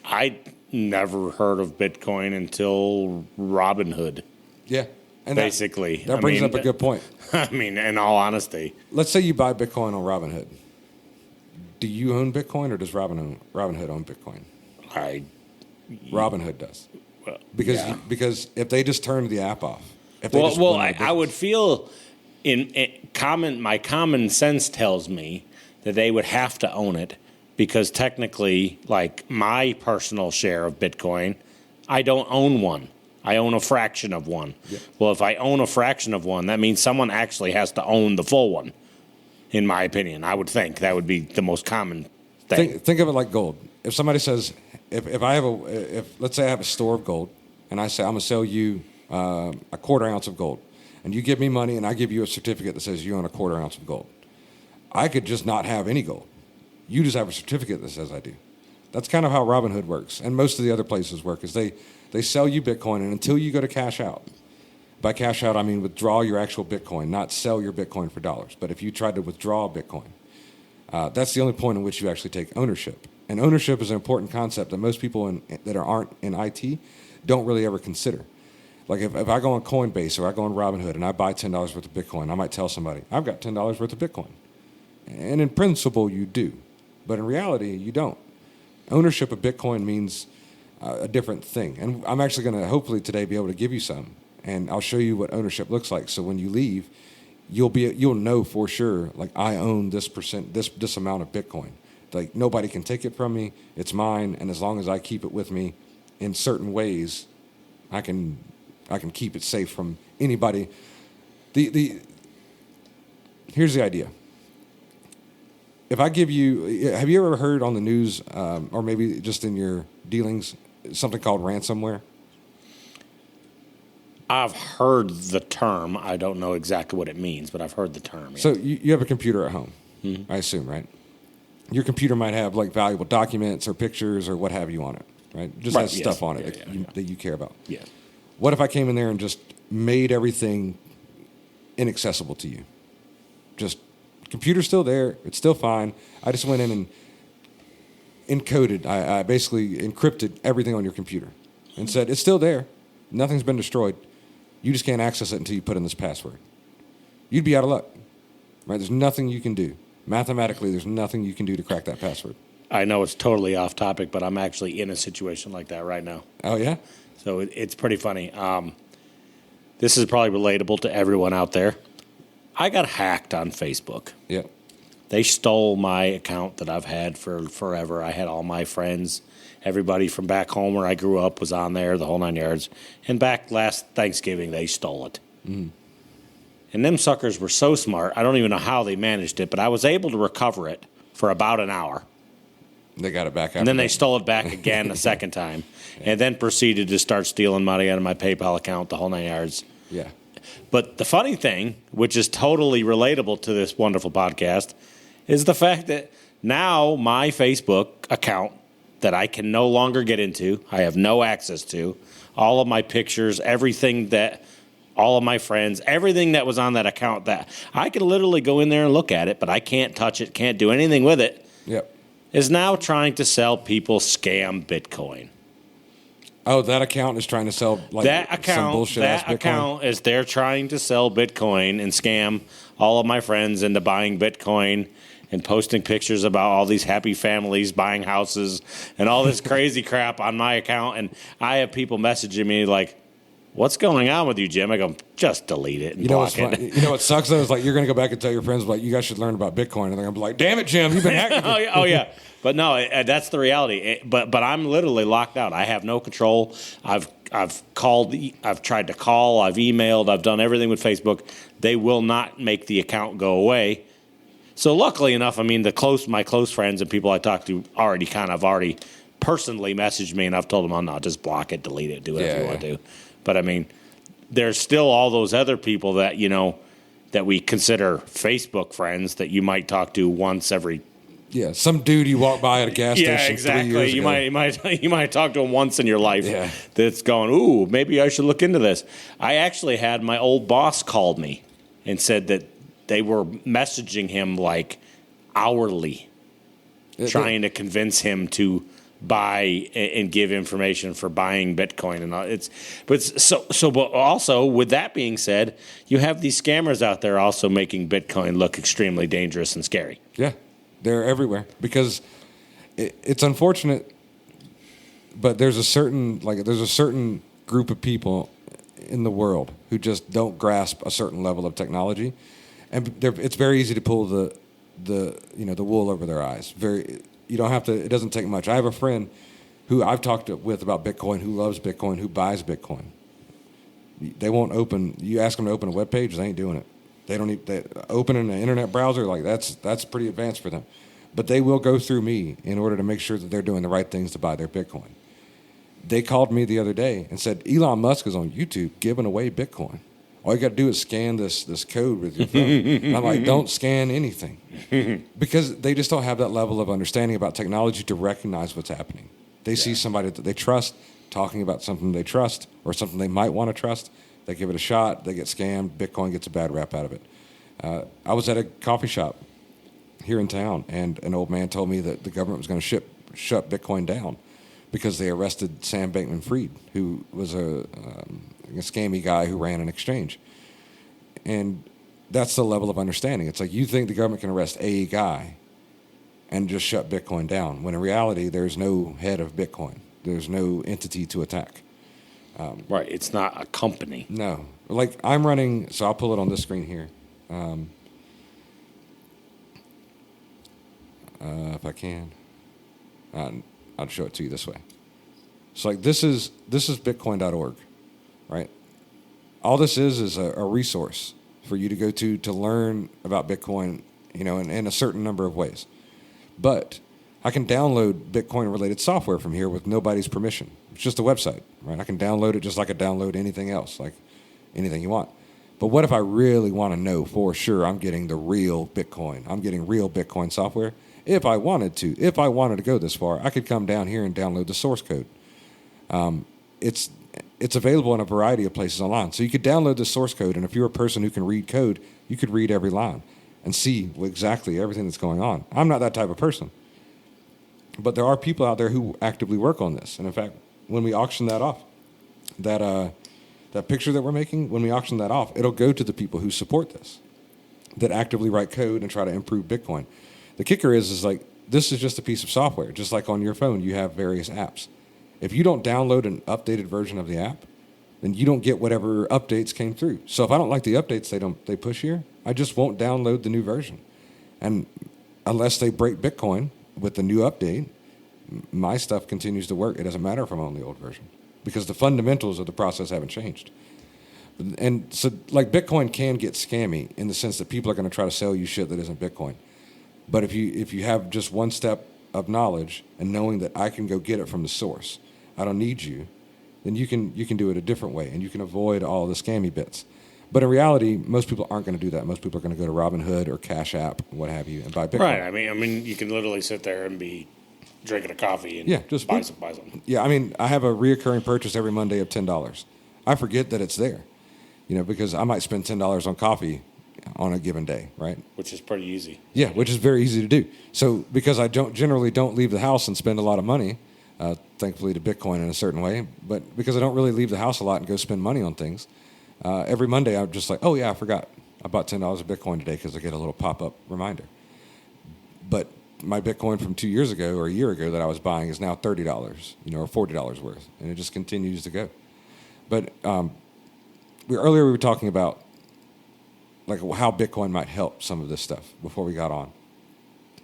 I never heard of Bitcoin until Robinhood. Yeah. And basically. That brings up a good point. I mean, in all honesty. Let's say you buy Bitcoin on Robinhood. Do you own Bitcoin, or does Robinhood own Bitcoin? Robinhood does. Well, because if they just turned the app off, I would feel my common sense tells me that they would have to own it, because technically, like my personal share of Bitcoin, I don't own one. I own a fraction of one. Yeah. Well, if I own a fraction of one, that means someone actually has to own the full one. in my opinion. I would think that would be the most common thing. Think of it like gold. If somebody says, if let's say I have a store of gold, and I say I'm gonna sell you a quarter ounce of gold, and you give me money, and I give you a certificate that says you own a quarter ounce of gold, I could just not have any gold. You just have a certificate that says I do. That's kind of how Robinhood works, and most of the other places work. Is they sell you Bitcoin, and until you go to cash out. By cash out, I mean withdraw your actual Bitcoin, not sell your Bitcoin for dollars. But if you tried to withdraw Bitcoin, that's the only point in which you actually take ownership. And ownership is an important concept that most people that aren't in IT don't really ever consider. Like if I go on Coinbase or I go on Robinhood and I buy $10 worth of Bitcoin, I might tell somebody, I've got $10 worth of Bitcoin. And in principle, you do. But in reality, you don't. Ownership of Bitcoin means a different thing. And I'm actually going to hopefully today be able to give you some. And I'll show you what ownership looks like. So when you leave, you'll know for sure, like I own this amount of Bitcoin. Like nobody can take it from me. It's mine. And as long as I keep it with me in certain ways, I can keep it safe from anybody. Here's the idea. If I give you, have you ever heard on the news, or maybe just in your dealings, something called ransomware? I've heard the term. I don't know exactly what it means, but I've heard the term. Yeah. So you have a computer at home, I assume, right? Your computer might have like valuable documents or pictures or what have you on it, right? Just has stuff on it that you care about. Yeah. What if I came in there and just made everything inaccessible to you? Just computer's still there. It's still fine. I just went in and encoded. I basically encrypted everything on your computer and said, it's still there. Nothing's been destroyed. You just can't access it until you put in this password. You'd be out of luck, right? There's nothing you can do. Mathematically, there's nothing you can do to crack that password. I know it's totally off topic, but I'm actually in a situation like that right now. Oh, yeah? So it's pretty funny. This is probably relatable to everyone out there. I got hacked on Facebook. Yeah. They stole my account that I've had for forever. I had all my friends, everybody from back home where I grew up was on there, the whole 9 yards. And back last Thanksgiving, they stole it. Mm. And them suckers were so smart, I don't even know how they managed it, but I was able to recover it for about an hour. They got it back after And then that. they stole it back again a second time. And then proceeded to start stealing money out of my PayPal account, the whole 9 yards. Yeah. But the funny thing, which is totally relatable to this wonderful podcast, is the fact that now my Facebook account that I can no longer get into, I have no access to, all of my pictures, everything that, all of my friends, everything that was on that account that I could literally go in there and look at it, but I can't touch it, can't do anything with it, Yep. is now trying to sell people scam Bitcoin. Oh, that account is trying to sell like some bullshit ass Bitcoin? That account is they're trying to sell Bitcoin and scam all of my friends into buying Bitcoin and posting pictures about all these happy families buying houses and all this crazy crap on my account. And I have people messaging me like, what's going on with you, Jim? I go, just delete it and block it. You know what sucks though is like you're going to go back and tell your friends like you guys should learn about Bitcoin, and they're going to be like, damn it, Jim, you've been hacking. Oh yeah. But no, that's the reality. But I'm literally locked out. I have no control. I've called. I've tried to call. I've emailed. I've done everything with Facebook. They will not make the account go away. So luckily enough, I mean, my close friends and people I talk to already personally messaged me, and I've told them, oh no, just block it, delete it, do whatever you want to do. But I mean, there's still all those other people that that we consider Facebook friends that you might talk to once every. Yeah, some dude you walk by at a gas station. Yeah, exactly. 3 years ago. You might talk to him once in your life. Yeah. That's going, ooh, maybe I should look into this. I actually had my old boss called me and said that they were messaging him like hourly, trying to convince him to buy and give information for buying Bitcoin and all. But also with that being said, you have these scammers out there also making Bitcoin look extremely dangerous and scary. Yeah. They're everywhere because it's unfortunate, but there's a certain group of people in the world who just don't grasp a certain level of technology, and it's very easy to pull the wool over their eyes. You don't have to. It doesn't take much. I have a friend who I've talked with about Bitcoin, who loves Bitcoin, who buys Bitcoin. They won't open. You ask them to open a web page, they ain't doing it. They don't need opening an internet browser, like that's pretty advanced for them. But they will go through me in order to make sure that they're doing the right things to buy their Bitcoin. They called me the other day and said, Elon Musk is on YouTube giving away Bitcoin. All you got to do is scan this code with your phone. And I'm like, don't scan anything. Because they just don't have that level of understanding about technology to recognize what's happening. They see somebody that they trust talking about something they trust or something they might want to trust. They give it a shot. They get scammed. Bitcoin gets a bad rap out of it. I was at a coffee shop here in town, and an old man told me that the government was going to shut Bitcoin down because they arrested Sam Bankman-Fried, who was a scammy guy who ran an exchange. And that's the level of understanding. It's like you think the government can arrest a guy and just shut Bitcoin down, when in reality, there's no head of Bitcoin. There's no entity to attack. Right. It's not a company. No. Like I'm running, so I'll pull it on this screen here. If I can. I'll show it to you this way. So like this is bitcoin.org, right? All this is a resource for you to go to learn about Bitcoin, in a certain number of ways. But I can download Bitcoin-related software from here with nobody's permission. It's just a website, right? I can download it just like I download anything else, like anything you want. But what if I really want to know for sure I'm getting the real Bitcoin? I'm getting real Bitcoin software. If I wanted to go this far, I could come down here and download the source code. It's available in a variety of places online. So you could download the source code, and if you're a person who can read code, you could read every line and see exactly everything that's going on. I'm not that type of person. But there are people out there who actively work on this. And in fact, when we auction that off, that picture that we're making, when we auction that off, it'll go to the people who support this, that actively write code and try to improve Bitcoin. The kicker is like, this is just a piece of software. Just like on your phone, you have various apps. If you don't download an updated version of the app, then you don't get whatever updates came through. So if I don't like the updates they push here, I just won't download the new version. And unless they break Bitcoin with the new update, my stuff continues to work. It doesn't matter if I'm on the old version because the fundamentals of the process haven't changed. And so like Bitcoin can get scammy in the sense that people are going to try to sell you shit that isn't Bitcoin. But if you have just one step of knowledge and knowing that I can go get it from the source, I don't need you, then you can do it a different way and you can avoid all the scammy bits. But in reality, most people aren't going to do that. Most people are going to go to Robinhood or Cash App, what have you, and buy Bitcoin. Right. I mean, you can literally sit there and be drinking a coffee and just buy something. Yeah, I mean, I have a reoccurring purchase every Monday of $10. I forget that it's there, because I might spend $10 on coffee on a given day, right? Which is pretty easy. Yeah, which is very easy to do. So because I generally don't leave the house and spend a lot of money, thankfully to Bitcoin in a certain way, but because I don't really leave the house a lot and go spend money on things, every Monday I'm just like, oh yeah, I forgot. I bought $10 of Bitcoin today because I get a little pop-up reminder. But my Bitcoin from 2 years ago or a year ago that I was buying is now $30, or $40 worth, and it just continues to go. But earlier we were talking about like how Bitcoin might help some of this stuff before we got on.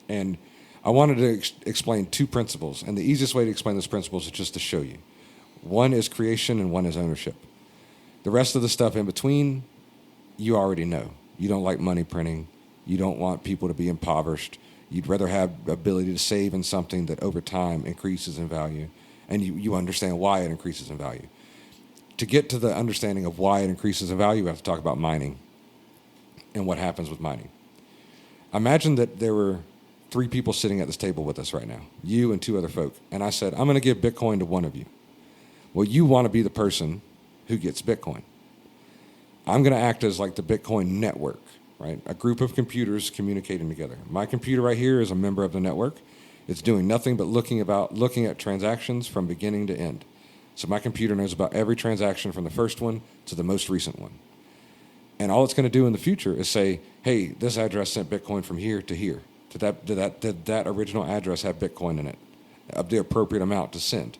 And I wanted to explain two principles, and the easiest way to explain those principles is just to show you. One is creation and one is ownership. The rest of the stuff in between, you already know. You don't like money printing. You don't want people to be impoverished. You'd rather have the ability to save in something that over time increases in value, and you understand why it increases in value. To get to the understanding of why it increases in value, we have to talk about mining and what happens with mining. Imagine that there were 3 people sitting at this table with us right now, you and 2 other folk, and I said, I'm going to give Bitcoin to one of you. Well, you want to be the person who gets Bitcoin. I'm going to act as like the Bitcoin network, right? A group of computers communicating together. My computer right here is a member of the network. It's doing nothing but looking at transactions from beginning to end. So my computer knows about every transaction from the first one to the most recent one. And all it's going to do in the future is say, hey, this address sent Bitcoin from here to here. Did that original address have Bitcoin in it of the appropriate amount to send?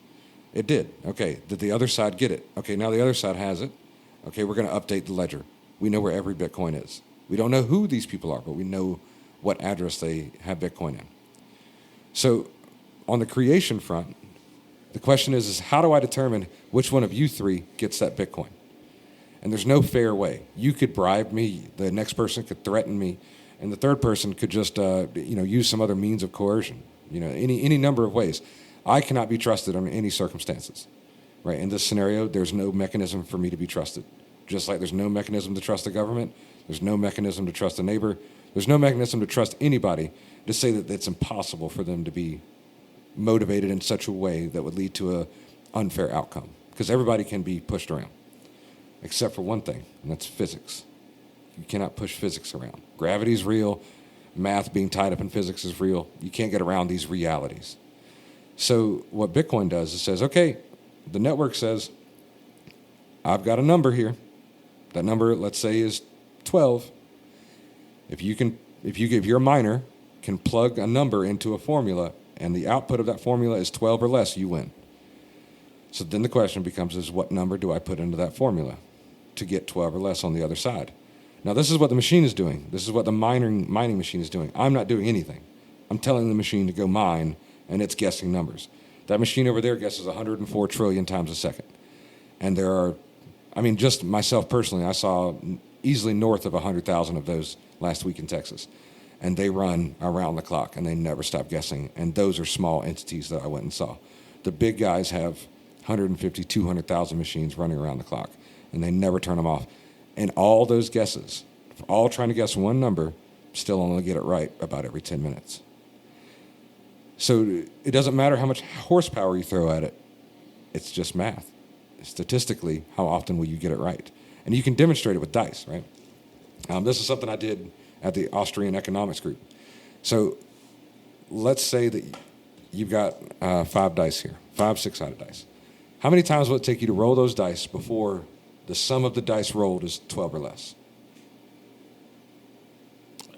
It did. Okay. Did the other side get it? Okay, now the other side has it. Okay, we're going to update the ledger. We know where every Bitcoin is. We don't know who these people are, but we know what address they have Bitcoin in. So on the creation front, the question is how do I determine which one of you 3 gets that Bitcoin? And there's no fair way. You could bribe me, the next person could threaten me, and the third person could just use some other means of coercion. Any number of ways. I cannot be trusted under any circumstances. Right? In this scenario, there's no mechanism for me to be trusted. Just like there's no mechanism to trust the government, there's no mechanism to trust a neighbor, there's no mechanism to trust anybody to say that it's impossible for them to be motivated in such a way that would lead to an unfair outcome. Because everybody can be pushed around, except for one thing, and that's physics. You cannot push physics around. Gravity is real. Math being tied up in physics is real. You can't get around these realities. So what Bitcoin does is says, okay, the network says, I've got a number here. That number, let's say, is 12. If you're a miner, can plug a number into a formula, and the output of that formula is 12 or less, you win. So then the question becomes is what number do I put into that formula to get 12 or less on the other side? Now, this is what the machine is doing. This is what the mining machine is doing. I'm not doing anything. I'm telling the machine to go mine, and it's guessing numbers. That machine over there guesses 104 trillion times a second. And there are, just myself personally, I saw easily north of 100,000 of those last week in Texas. And they run around the clock, and they never stop guessing. And those are small entities that I went and saw. The big guys have 150, 200,000 machines running around the clock, and they never turn them off. And all those guesses, all trying to guess one number, still only get it right about every 10 minutes. So it doesn't matter how much horsepower you throw at it. It's just math. Statistically, how often will you get it right? And you can demonstrate it with dice, right? This is something I did at the Austrian Economics Group. So let's say that you've got 5 dice here, 5 six-sided dice. How many times will it take you to roll those dice before the sum of the dice rolled is 12 or less?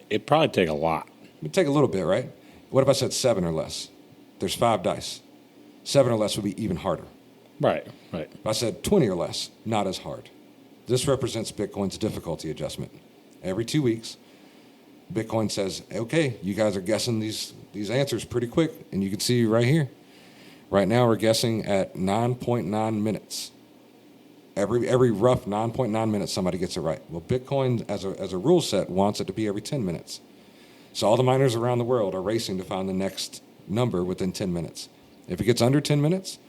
It'd probably take a lot. It'd take a little bit, right? What if I said 7 or less? There's 5 dice. 7 or less would be even harder. Right. If I said 20 or less, not as hard. This represents Bitcoin's difficulty adjustment. Every 2 weeks, Bitcoin says, okay, you guys are guessing these answers pretty quick, and you can see right here. Right now, we're guessing at 9.9 minutes. Every rough 9.9 minutes, somebody gets it right. Well, Bitcoin, as a rule set, wants it to be every 10 minutes. So all the miners around the world are racing to find the next number within 10 minutes. If it gets under 10 minutes,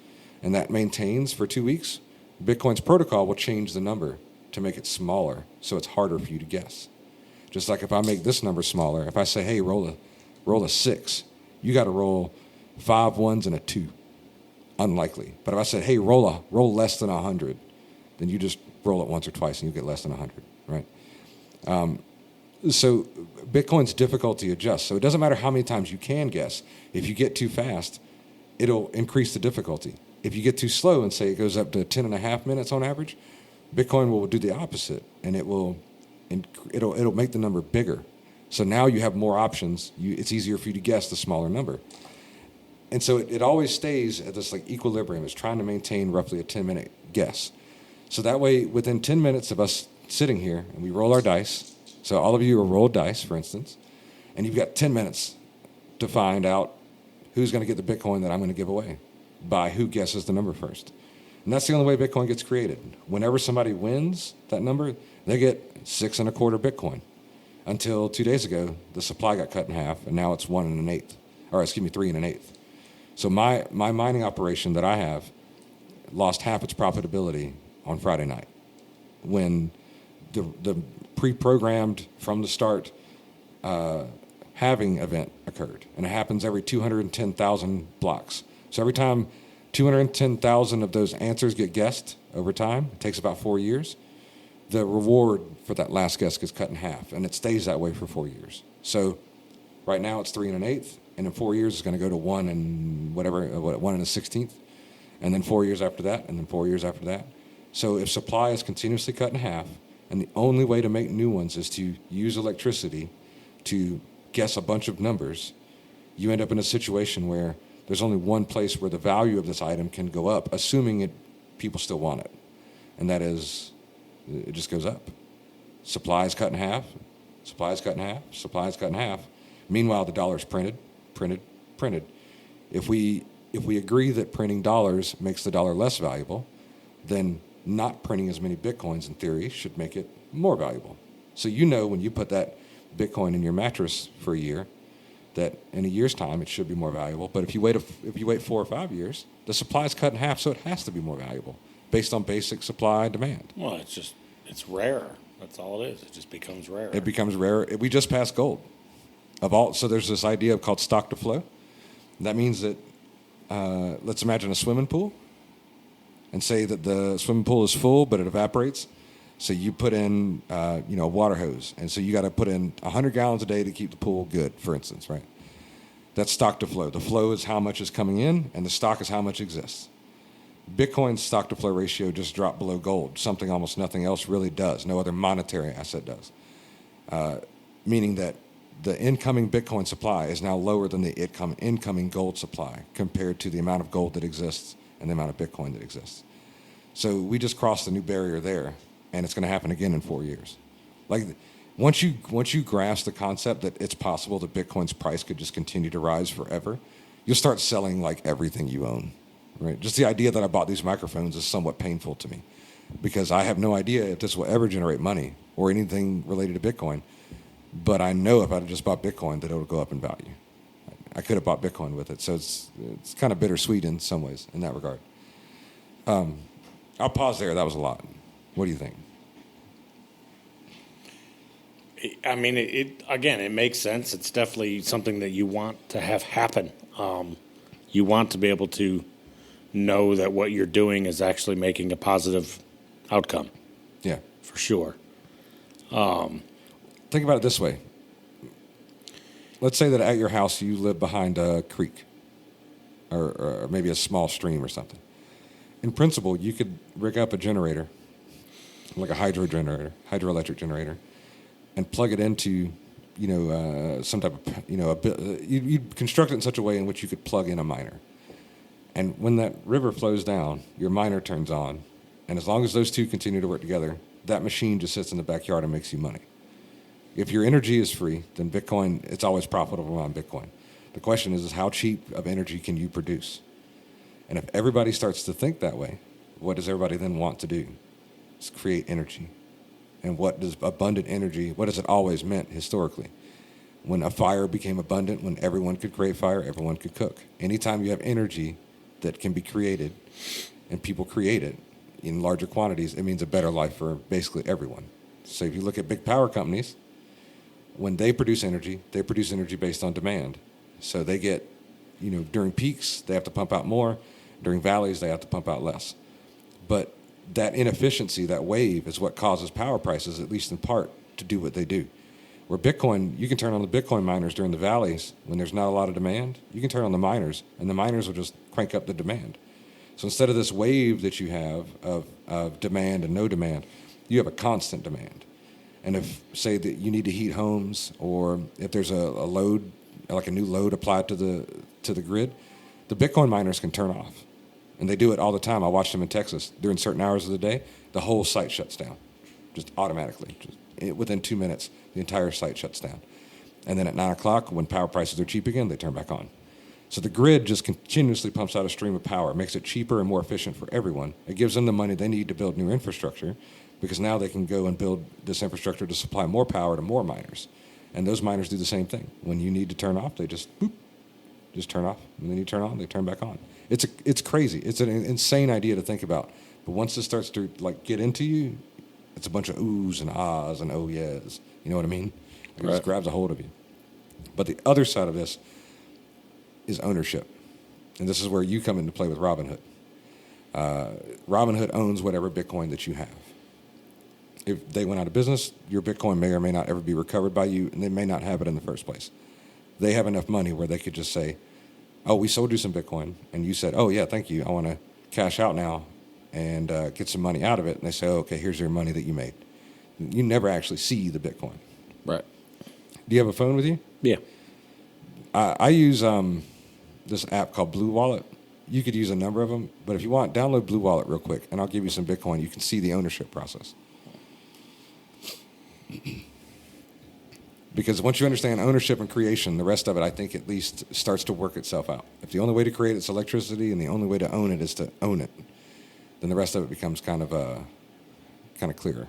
and that maintains for 2 weeks, Bitcoin's protocol will change the number to make it smaller, so it's harder for you to guess. Just like if I make this number smaller, if I say, hey, roll a 6, you got to roll 5 ones and a 2. Unlikely. But if I said, hey, roll less than 100, then you just roll it once or twice and you get less than 100, right? So Bitcoin's difficulty adjusts. So it doesn't matter how many times you can guess. If you get too fast, it'll increase the difficulty. If you get too slow and say it goes up to 10.5 minutes on average, Bitcoin will do the opposite, and it'll make the number bigger. So now you have more options. It's easier for you to guess the smaller number. And so it always stays at this equilibrium. It's trying to maintain roughly a 10-minute guess. So that way, within 10 minutes of us sitting here, and we roll our dice, so all of you are rolled dice, for instance, and you've got 10 minutes to find out who's going to get the Bitcoin that I'm going to give away by who guesses the number first. And that's the only way Bitcoin gets created. Whenever somebody wins that number, they get 6.25 Bitcoin. Until 2 days ago, the supply got cut in half, and now it's 3 1/8. So my mining operation that I have lost half its profitability on Friday night when the pre-programmed from the start halving event occurred. And it happens every 210,000 blocks. So every time 210,000 of those answers get guessed over time, it takes about 4 years, the reward for that last guess gets cut in half, and it stays that way for 4 years. So right now it's 3 1/8, and in 4 years it's going to go to 1 1/16, and then 4 years after that, and then 4 years after that. So if supply is continuously cut in half, and the only way to make new ones is to use electricity to guess a bunch of numbers, you end up in a situation where there's only one place where the value of this item can go up, assuming people still want it, and that is it just goes up. Supply is cut in half, supply is cut in half, supply is cut in half. Meanwhile, the dollar's printed. If we agree that printing dollars makes the dollar less valuable, then not printing as many Bitcoins, in theory, should make it more valuable. So you know when you put that Bitcoin in your mattress for a year, that in a year's time it should be more valuable. But if you wait 4 or 5 years, the supply is cut in half, so it has to be more valuable based on basic supply and demand. Well, it's rarer. That's all it is. It just becomes rarer. It becomes rarer. We just passed gold. So there's this idea called stock to flow. That means that let's imagine a swimming pool, and say that the swimming pool is full, but it evaporates. So you put in, a water hose, and so you got to put in 100 gallons a day to keep the pool good, for instance, right? That's stock to flow. The flow is how much is coming in, and the stock is how much exists. Bitcoin's stock to flow ratio just dropped below gold, something almost nothing else really does. No other monetary asset does. Meaning that the incoming Bitcoin supply is now lower than the incoming gold supply compared to the amount of gold that exists and the amount of Bitcoin that exists. So we just crossed a new barrier there, and it's going to happen again in 4 years. Like once you grasp the concept that it's possible that Bitcoin's price could just continue to rise forever, you'll start selling like everything you own, right? Just the idea that I bought these microphones is somewhat painful to me because I have no idea if this will ever generate money or anything related to Bitcoin. But I know if I'd just bought Bitcoin that it'll go up in value. I could have bought Bitcoin with it, so it's kind of bittersweet in some ways in that regard. I'll pause there. That was a lot. What do you think? I mean, it makes sense. It's definitely something that you want to have happen. You want to be able to know that what you're doing is actually making a positive outcome. Yeah. For sure. Think about it this way. Let's say that at your house you live behind a creek or maybe a small stream or something. In principle, you could rig up a generator, like a hydroelectric generator, and plug it into, some type of, you'd construct it in such a way in which you could plug in a miner. And when that river flows down, your miner turns on, and as long as those two continue to work together, that machine just sits in the backyard and makes you money. If your energy is free, then Bitcoin, it's always profitable on Bitcoin. The question is how cheap of energy can you produce? And if everybody starts to think that way, what does everybody then want to do? It's create energy. And what does abundant energy, what has it always meant historically? When a fire became abundant, when everyone could create fire, everyone could cook. Anytime you have energy that can be created and people create it in larger quantities, it means a better life for basically everyone. So if you look at big power companies, when they produce energy based on demand. So they get, during peaks, they have to pump out more. During valleys, they have to pump out less. But that inefficiency, that wave, is what causes power prices, at least in part, to do what they do. Where Bitcoin, you can turn on the Bitcoin miners during the valleys when there's not a lot of demand. You can turn on the miners, and the miners will just crank up the demand. So instead of this wave that you have of demand and no demand, you have a constant demand. And if, say, that you need to heat homes, or if there's a load, like a new load applied to the grid, the Bitcoin miners can turn off. And they do it all the time. I watch them in Texas. During certain hours of the day, the whole site shuts down, just automatically. Within 2 minutes, the entire site shuts down. And then at 9 o'clock, when power prices are cheap again, they turn back on. So the grid just continuously pumps out a stream of power, makes it cheaper and more efficient for everyone. It gives them the money they need to build new infrastructure, because now they can go and build this infrastructure to supply more power to more miners. And those miners do the same thing. When you need to turn off, they just turn off. And then you turn on, they turn back on. It's crazy. It's an insane idea to think about. But once this starts to get into you, it's a bunch of oohs and ahs and oh yes. You know what I mean? It just grabs a hold of you. But the other side of this is ownership. And this is where you come into play with Robinhood. Robinhood owns whatever Bitcoin that you have. If they went out of business, your Bitcoin may or may not ever be recovered by you, and they may not have it in the first place. They have enough money where they could just say, oh, we sold you some Bitcoin, and you said, oh, yeah, thank you. I want to cash out now and get some money out of it. And they say, oh, okay, here's your money that you made. You never actually see the Bitcoin. Right. Do you have a phone with you? Yeah. I use this app called Blue Wallet. You could use a number of them, but if you want, download Blue Wallet real quick, and I'll give you some Bitcoin. You can see the ownership process. Because once you understand ownership and creation, the rest of it, I think, at least starts to work itself out. If the only way to create it's electricity and the only way to own it is to own it, then the rest of it becomes kind of clearer.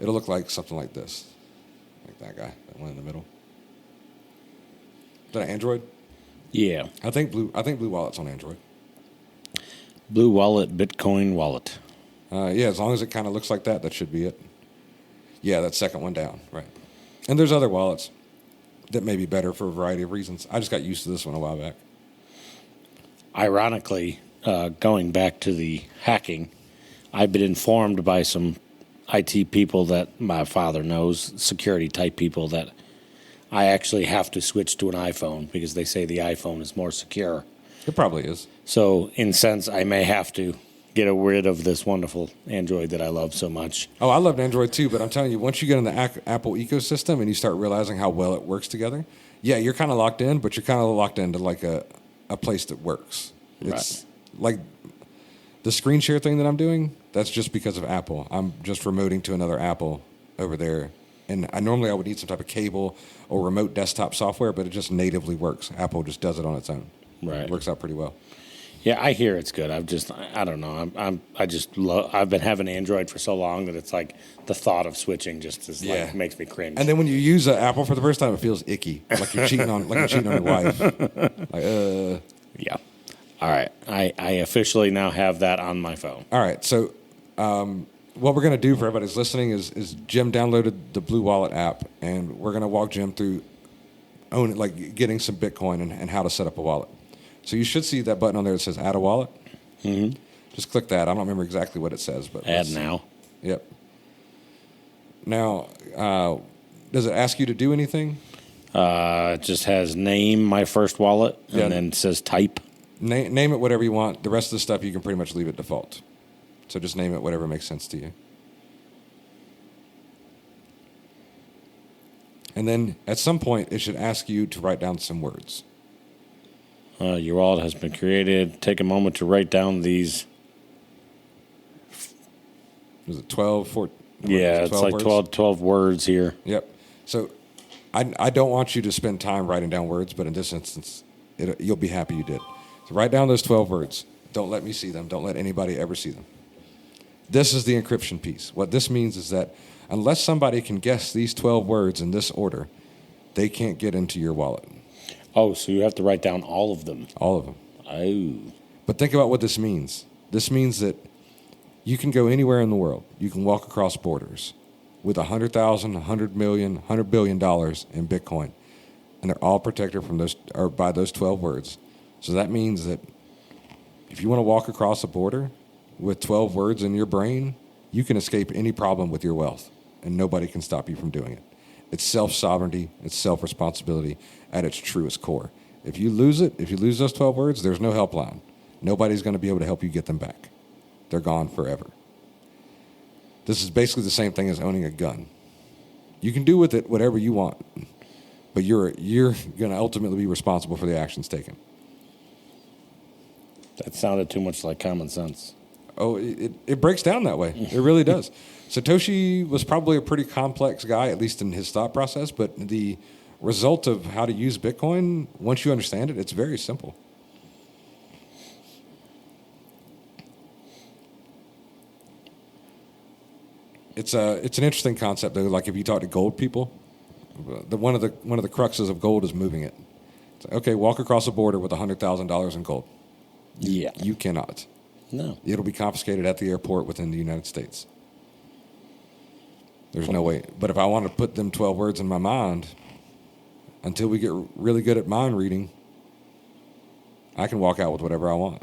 It'll look like something like this, like that guy, that one in the middle. Is that an Android? Yeah. I think Blue Wallet's on Android. Blue Wallet, Bitcoin Wallet. Yeah, as long as it kind of looks like that, that should be it. Yeah, that second one down, right. And there's other wallets that may be better for a variety of reasons. I just got used to this one a while back. Ironically, going back to the hacking, I've been informed by some IT people that my father knows, security type people, that I actually have to switch to an iPhone because they say the iPhone is more secure. It probably is. So, in sense, I may have to get rid of this wonderful Android that I love so much. Oh, I loved Android too, but I'm telling you, once you get in the Apple ecosystem and you start realizing how well it works together, yeah, you're kind of locked in, but you're kind of locked into like a place that works. It's like the screen share thing that I'm doing, that's just because of Apple. I'm just remoting to another Apple over there. And I would need some type of cable or remote desktop software, but it just natively works. Apple just does it on its own. Right. It works out pretty well. Yeah, I hear it's good. I don't know. I've been having Android for so long that it's like the thought of switching just is like makes me cringe. And then when you use Apple for the first time, it feels icky, like you're cheating on your wife. Like, yeah. All right. I officially now have that on my phone. All right. So, what we're going to do for everybody who's listening is Jim downloaded the Blue Wallet app, and we're going to walk Jim through getting some Bitcoin and how to set up a wallet. So you should see that button on there that says Add a Wallet. Mm-hmm. Just click that. I don't remember exactly what it says, but Add now. Yep. Now, does it ask you to do anything? It just has name my first wallet, and then it says type. Name it whatever you want. The rest of the stuff you can pretty much leave it default. So just name it whatever makes sense to you. And then at some point, it should ask you to write down some words. Your wallet has been created. Take a moment to write down these. Was it 12, 14? Yeah, it's like 12 words here. Yep. So I don't want you to spend time writing down words, but in this instance, you'll be happy you did. So write down those 12 words. Don't let me see them. Don't let anybody ever see them. This is the encryption piece. What this means is that unless somebody can guess these 12 words in this order, they can't get into your wallet. Oh, so you have to write down all of them. All of them. Oh. But think about what this means. This means that you can go anywhere in the world. You can walk across borders with $100,000, $100 million, $100 billion in Bitcoin, and they're all protected from by those 12 words. So that means that if you want to walk across a border with 12 words in your brain, you can escape any problem with your wealth, and nobody can stop you from doing it. It's self-sovereignty, it's self-responsibility at its truest core. If you lose those 12 words, there's no helpline. Nobody's going to be able to help you get them back. They're gone forever. This is basically the same thing as owning a gun. You can do with it whatever you want, but you're going to ultimately be responsible for the actions taken. That sounded too much like common sense. Oh, it breaks down that way. It really does. Satoshi was probably a pretty complex guy, at least in his thought process, but the result of how to use Bitcoin, once you understand it, it's very simple. It's an interesting concept, though. Like if you talk to gold people, one of the cruxes of gold is moving it. It's like, okay, walk across a border with $100,000 in gold. Yeah. You cannot. No. It'll be confiscated at the airport within the United States. There's no way. But if I want to put them 12 words in my mind, until we get really good at mind reading, I can walk out with whatever I want,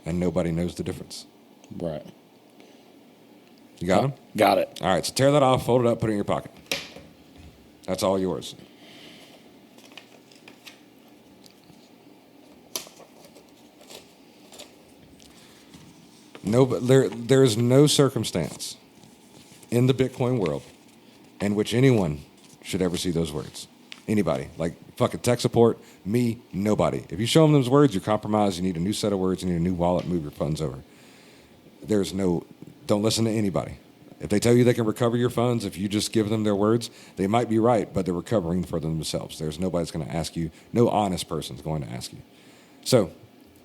and nobody knows the difference. Right. You got them? Got it. All right, so tear that off, fold it up, put it in your pocket. That's all yours. No, but there is no circumstance in the Bitcoin world in which anyone should ever see those words. Anybody. Like fucking tech support, me, nobody. If you show them those words, you're compromised. You need a new set of words. You need a new wallet. Move your funds over. Don't listen to anybody. If they tell you they can recover your funds, if you just give them their words, they might be right, but they're recovering for themselves. There's nobody's going to ask you. No honest person's going to ask you. So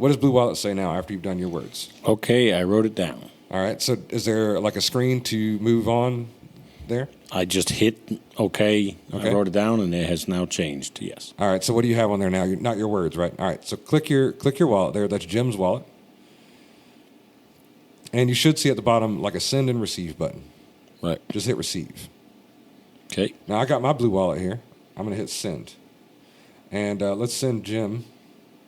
What does Blue Wallet say now after you've done your words? Okay, I wrote it down. All right. So is there like a screen to move on there? I just hit okay. Okay. I wrote it down, and it has now changed to yes. All right. So what do you have on there now? Not your words, right? All right. So click your wallet there. That's Jim's wallet. And you should see at the bottom like a send and receive button. Right. Just hit receive. Okay. Now I got my Blue Wallet here. I'm going to hit send. And let's send Jim.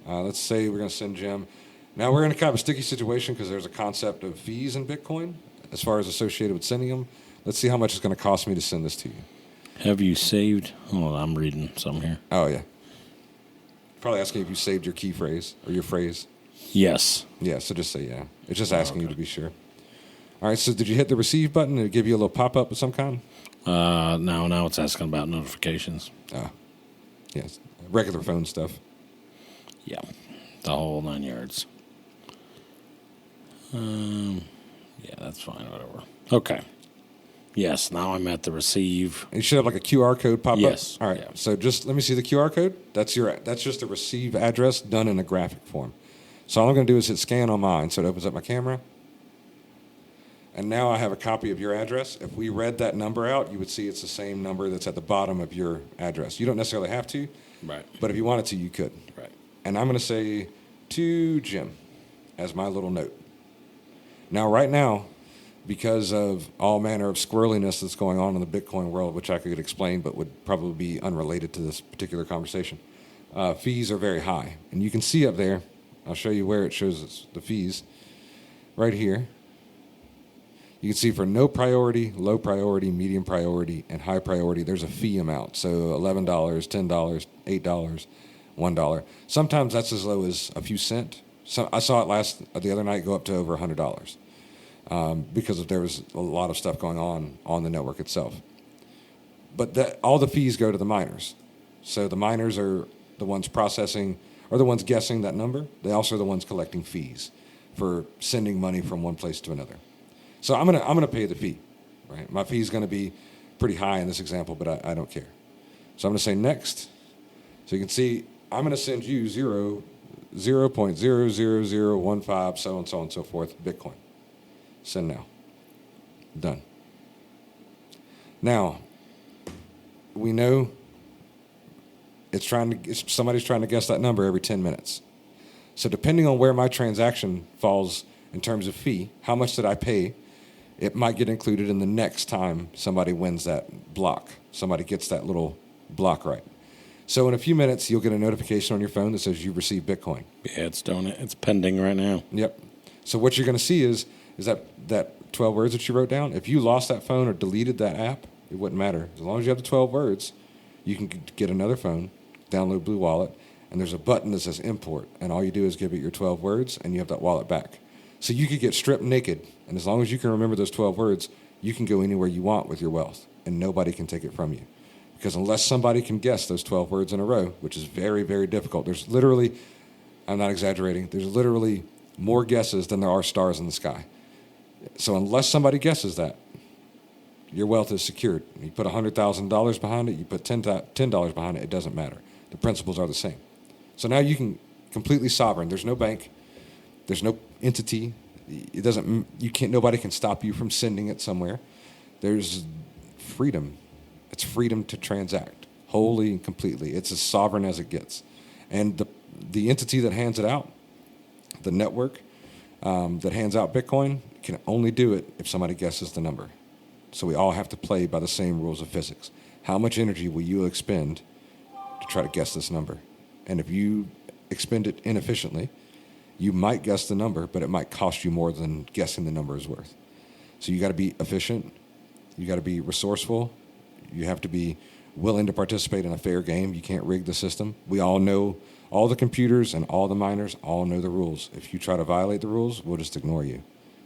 Let's say we're going to send Jim. Now we're in a kind of a sticky situation because there's a concept of fees in Bitcoin as far as associated with sending them. Let's see how much it's going to cost me to send this to you. Have you saved? Hold on, I'm reading some here. Oh, yeah. Probably asking if you saved your key phrase or your phrase. Yes. Yeah, so just say yeah. It's just asking you to be sure. All right, so did you hit the receive button? Did it give you a little pop-up of some kind? Now it's asking about notifications. Oh, yes. Regular phone stuff. Yeah, the whole 9 yards. Yeah, that's fine, whatever. Okay. Yes, now I'm at the receive. And you should have like a QR code pop up. Yes. All right. Yeah. So just let me see the QR code. That's just a receive address done in a graphic form. So all I'm going to do is hit scan on mine. So it opens up my camera. And now I have a copy of your address. If we read that number out, you would see it's the same number that's at the bottom of your address. You don't necessarily have to. Right. But if you wanted to, you could. Right. And I'm going to say to Jim as my little note. Now, right now, because of all manner of squirreliness that's going on in the Bitcoin world, which I could explain but would probably be unrelated to this particular conversation, fees are very high. And you can see up there, I'll show you where it shows us the fees, right here. You can see for no priority, low priority, medium priority, and high priority, there's a fee amount. So $11, $10, $8, $1. Sometimes that's as low as a few cents. So I saw it the other night go up to over $100. Because there was a lot of stuff going on the network itself. But all the fees go to the miners. So the miners are the ones processing, or the ones guessing that number. They also are the ones collecting fees for sending money from one place to another. So I'm gonna pay the fee, right? My fee is gonna be pretty high in this example, but I don't care. So I'm gonna say next. So you can see I'm gonna send you 0.00015, so and so and so forth, Bitcoin. Send now. Done. Now, we know somebody's trying to guess that number every 10 minutes. So depending on where my transaction falls in terms of fee, how much did I pay, it might get included in the next time somebody wins that block. Somebody gets that little block right. So in a few minutes, you'll get a notification on your phone that says you've received Bitcoin. Yeah, it's doing it. It's pending right now. Yep. So what you're going to see is that 12 words that you wrote down. If you lost that phone or deleted that app, it wouldn't matter. As long as you have the 12 words, you can get another phone, download Blue Wallet, and there's a button that says import. And all you do is give it your 12 words, and you have that wallet back. So you could get stripped naked, and as long as you can remember those 12 words, you can go anywhere you want with your wealth, and nobody can take it from you. Because unless somebody can guess those 12 words in a row, which is very, very difficult, there's literally, I'm not exaggerating, there's literally more guesses than there are stars in the sky. So unless somebody guesses that, your wealth is secured. You put $100,000 behind it, you put $10 behind it, it doesn't matter. The principles are the same. So now you can completely sovereign. There's no bank. There's no entity. Nobody can stop you from sending it somewhere. There's freedom. It's freedom to transact wholly and completely. It's as sovereign as it gets. And the entity that hands it out, the network that hands out Bitcoin, can only do it if somebody guesses the number. So we all have to play by the same rules of physics. How much energy will you expend to try to guess this number? And if you expend it inefficiently, you might guess the number, but it might cost you more than guessing the number is worth. So you got to be efficient. You got to be resourceful. You have to be willing to participate in a fair game. You can't rig the system. We all know, all the computers and all the miners all know the rules. If you try to violate the rules, we'll just ignore you.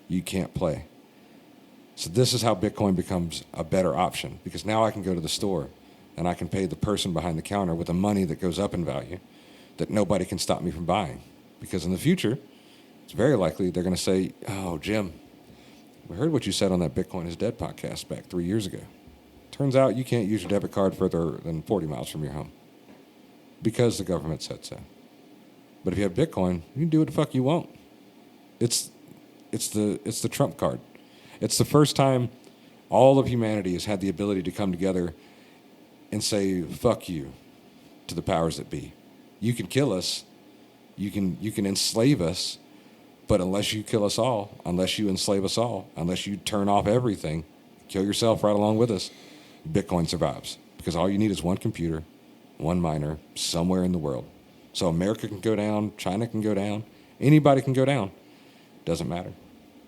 You can't play. So this is how Bitcoin becomes a better option, because now I can go to the store and I can pay the person behind the counter with the money that goes up in value that nobody can stop me from buying. Because in the future, it's very likely they're going to say, oh, Jim, we heard what you said on that Bitcoin is Dead podcast back 3 years ago. Turns out you can't use your debit card further than 40 miles from your home because the government said so. But if you have Bitcoin, you can do what the fuck you want. It's the trump card. It's the first time all of humanity has had the ability to come together and say fuck you to the powers that be. You can kill us, you can enslave us, but unless you kill us all, unless you enslave us all, unless you turn off everything, kill yourself right along with us, Bitcoin survives. Because all you need is one computer, one miner, somewhere in the world. So America can go down, China can go down, anybody can go down. Doesn't matter.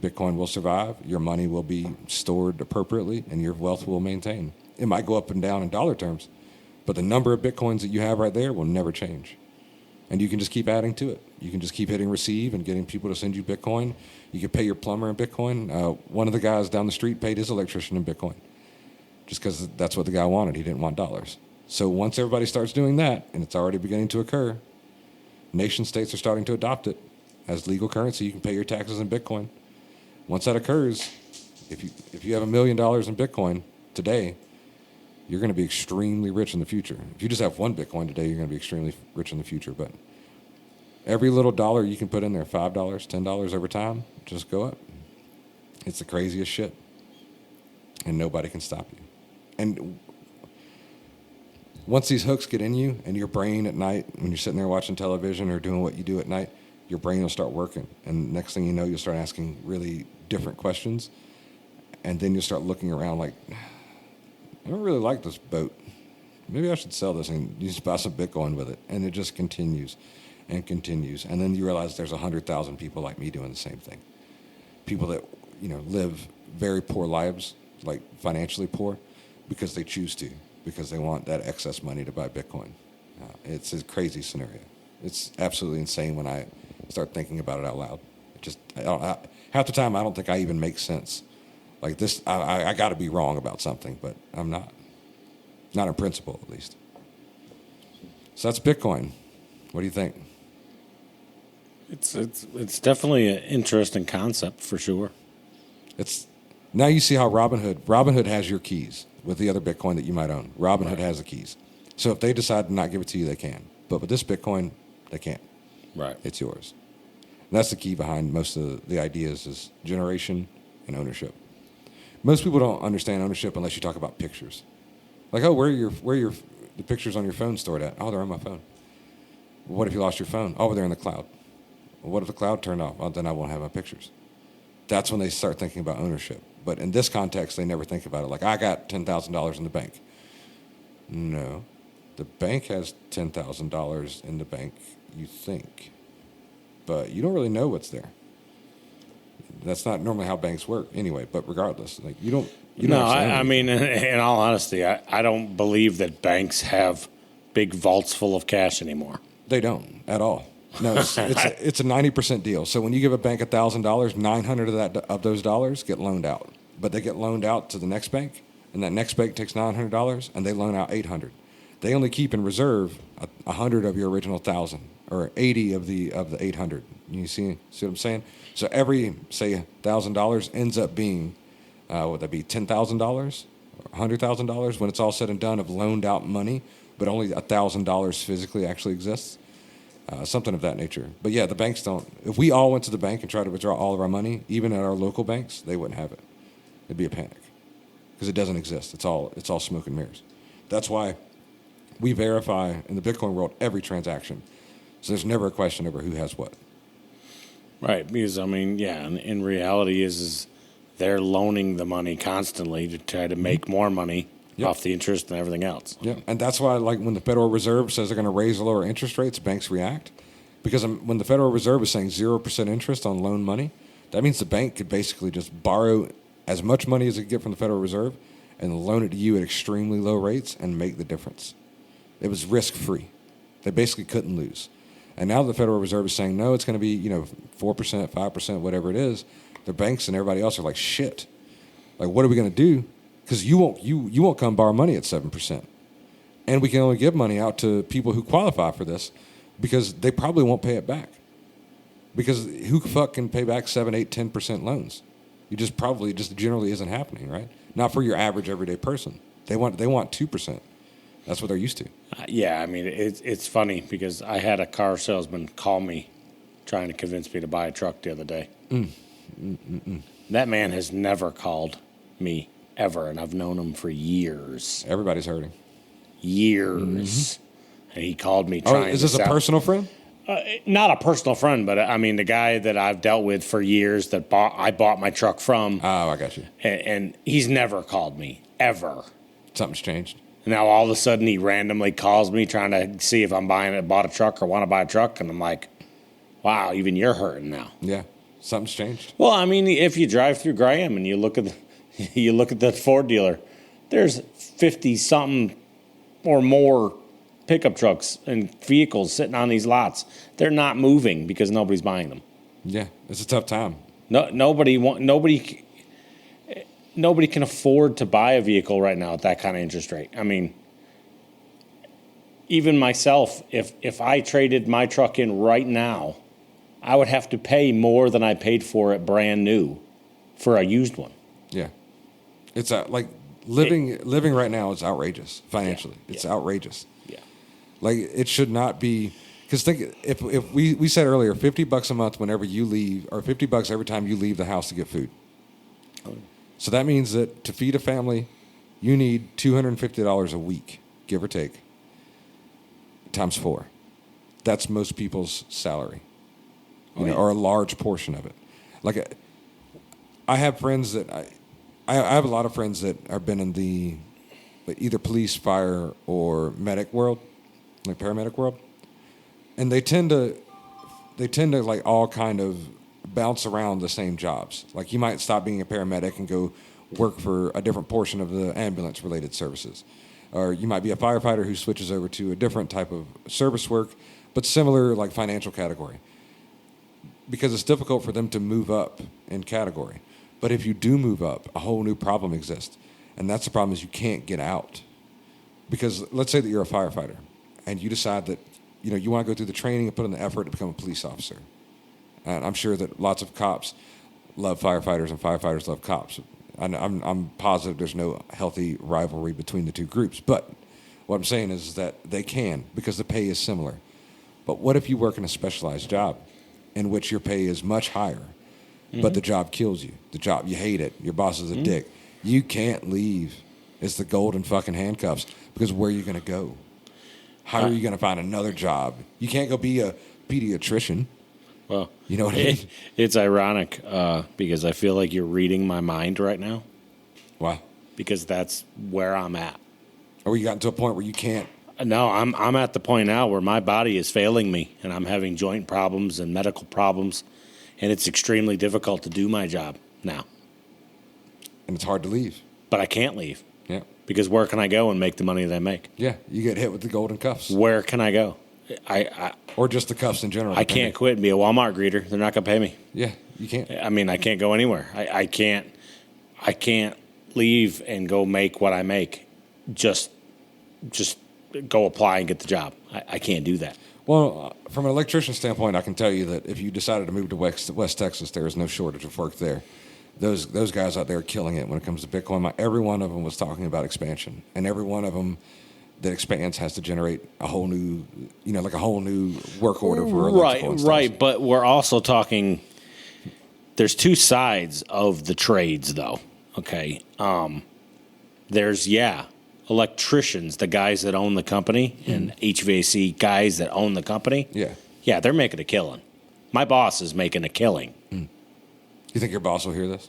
Bitcoin will survive, your money will be stored appropriately, and your wealth will maintain. It might go up and down in dollar terms, but the number of Bitcoins that you have right there will never change. And you can just keep adding to it. You can just keep hitting receive and getting people to send you Bitcoin. You can pay your plumber in Bitcoin. One of the guys down the street paid his electrician in Bitcoin just because that's what the guy wanted. He didn't want dollars. So once everybody starts doing that, and it's already beginning to occur, nation states are starting to adopt it as legal currency. You can pay your taxes in Bitcoin. Once that occurs, if you have $1 million in Bitcoin today, you're going to be extremely rich in the future. If you just have one Bitcoin today, you're going to be extremely rich in the future. But every little dollar you can put in there, $5, $10 over time, just go up. It's the craziest shit. And nobody can stop you. And once these hooks get in you and your brain at night, when you're sitting there watching television or doing what you do at night, your brain will start working. And next thing you know, you'll start asking really different questions. And then you'll start looking around like, I don't really like this boat. Maybe I should sell this and you just buy some Bitcoin with it. And it just continues and continues. And then you realize there's 100,000 people like me doing the same thing. People that, live very poor lives, like financially poor, because they choose to, because they want that excess money to buy Bitcoin. It's a crazy scenario. It's absolutely insane when I start thinking about it out loud. Half the time I don't think I even make sense. Like this, I got to be wrong about something, but I'm not. Not in principle, at least. So that's Bitcoin. What do you think? It's definitely an interesting concept for sure. Now you see how Robinhood has your keys with the other Bitcoin that you might own. Robinhood has the keys. So if they decide to not give it to you, they can. But with this Bitcoin, they can't. Right. It's yours. And that's the key behind most of the ideas is generation and ownership. Most people don't understand ownership unless you talk about pictures. Like, oh, where are the pictures on your phone stored at? Oh, they're on my phone. What if you lost your phone? Oh, they're in the cloud. Well, what if the cloud turned off? Well, then I won't have my pictures. That's when they start thinking about ownership. But in this context, they never think about it. Like, I got $10,000 in the bank. No. The bank has $10,000 in the bank, you think. But you don't really know what's there. That's not normally how banks work anyway, but regardless, like you don't I mean, in all honesty, I don't believe that banks have big vaults full of cash anymore. They don't at all. No, it's a 90% deal. So when you give a bank $1,000, 900 of those dollars get loaned out. But they get loaned out to the next bank, and that next bank takes $900, and they loan out $800. They only keep in reserve 100 of your original 1,000, or 80 of the 800. You see what I'm saying? So every, say, $1,000 ends up being, would that be $10,000 or $100,000 when it's all said and done of loaned out money, but only $1,000 physically actually exists? Something of that nature. But yeah, the banks don't. If we all went to the bank and tried to withdraw all of our money, even at our local banks, they wouldn't have it. It'd be a panic because it doesn't exist. It's all smoke and mirrors. That's why we verify in the Bitcoin world every transaction. So there's never a question over who has what. Right, because I mean, yeah, in reality is they're loaning the money constantly to try to make more money off the interest and everything else. Yeah, and that's why, like, when the Federal Reserve says they're going to raise or lower interest rates, banks react. Because when the Federal Reserve is saying 0% interest on loan money, that means the bank could basically just borrow as much money as it could get from the Federal Reserve and loan it to you at extremely low rates and make the difference. It was risk-free. They basically couldn't lose. And now the Federal Reserve is saying, no, it's going to be, 4%, 5%, whatever it is. The banks and everybody else are like, shit. Like, what are we going to do? Because you won't come borrow money at 7%. And we can only give money out to people who qualify for this because they probably won't pay it back. Because who the fuck can pay back 7, 8, 10% loans? You just generally isn't happening, right? Not for your average everyday person. They want 2%. That's what they're used to. Yeah, I mean, it's funny because I had a car salesman call me trying to convince me to buy a truck the other day. That man has never called me ever, and I've known him for years. Everybody's hurting. Years. And he called me Oh, trying is this to a personal friend? not a personal friend, but I mean the guy that I've dealt with for years that I bought my truck from. Oh, I got you. And he's never called me, ever. Something's changed. Now all of a sudden he randomly calls me trying to see if I'm bought a truck or want to buy a truck, and I'm like, wow, even you're hurting now. Yeah, something's changed. Well, I mean, if you drive through Graham and you look at the Ford dealer, there's 50-something or more pickup trucks and vehicles sitting on these lots. They're not moving because nobody's buying them. Yeah, it's a tough time. Nobody can afford to buy a vehicle right now at that kind of interest rate. I mean, even myself, if I traded my truck in right now, I would have to pay more than I paid for it brand new for a used one. Yeah, it's like living right now is outrageous financially. Yeah, it's outrageous. Yeah. Like it should not be, because think if we said earlier $50 a month whenever you leave, or $50 every time you leave the house to get food. So that means that to feed a family, you need $250 a week, give or take, times 4. That's most people's salary, or a large portion of it. Like I have friends that I have a lot of friends that have been in the either police, fire, or medic world, like paramedic world, and they tend to like all kind of bounce around the same jobs. Like you might stop being a paramedic and go work for a different portion of the ambulance related services, or you might be a firefighter who switches over to a different type of service work, but similar like financial category, because it's difficult for them to move up in category. But if you do move up, a whole new problem exists. And that's the problem, is you can't get out. Because let's say that you're a firefighter and you decide that you want to go through the training and put in the effort to become a police officer. And I'm sure that lots of cops love firefighters and firefighters love cops. I'm positive there's no healthy rivalry between the two groups. But what I'm saying is that they can, because the pay is similar. But what if you work in a specialized job in which your pay is much higher, but the job kills you? The job, you hate it. Your boss is a dick. You can't leave. It's the golden fucking handcuffs, because where are you going to go? How are you going to find another job? You can't go be a pediatrician. Well, you know what I mean? It's ironic because I feel like you're reading my mind right now. Why? Because that's where I'm at. Or you gotten to a point where you can't? No, I'm at the point now where my body is failing me, and I'm having joint problems and medical problems, and it's extremely difficult to do my job now. And it's hard to leave. But I can't leave. Yeah. Because where can I go and make the money that I make? Yeah, you get hit with the golden cuffs. Where can I go? Or just the cuffs in general. I can't quit and be a Walmart greeter. They're not going to pay me. Yeah, you can't. I mean, I can't go anywhere. I can't leave and go make what I make. Just go apply and get the job. I can't do that. Well, from an electrician standpoint, I can tell you that if you decided to move to West Texas, there is no shortage of work there. Those guys out there are killing it when it comes to Bitcoin. Every one of them was talking about expansion, and every one of them that expands has to generate a whole new, like a whole new work order for electrical installs. Right. But we're also talking. There's two sides of the trades, though. Okay. There's electricians, the guys that own the company, and HVAC guys that own the company. Yeah, they're making a killing. My boss is making a killing. You think your boss will hear this?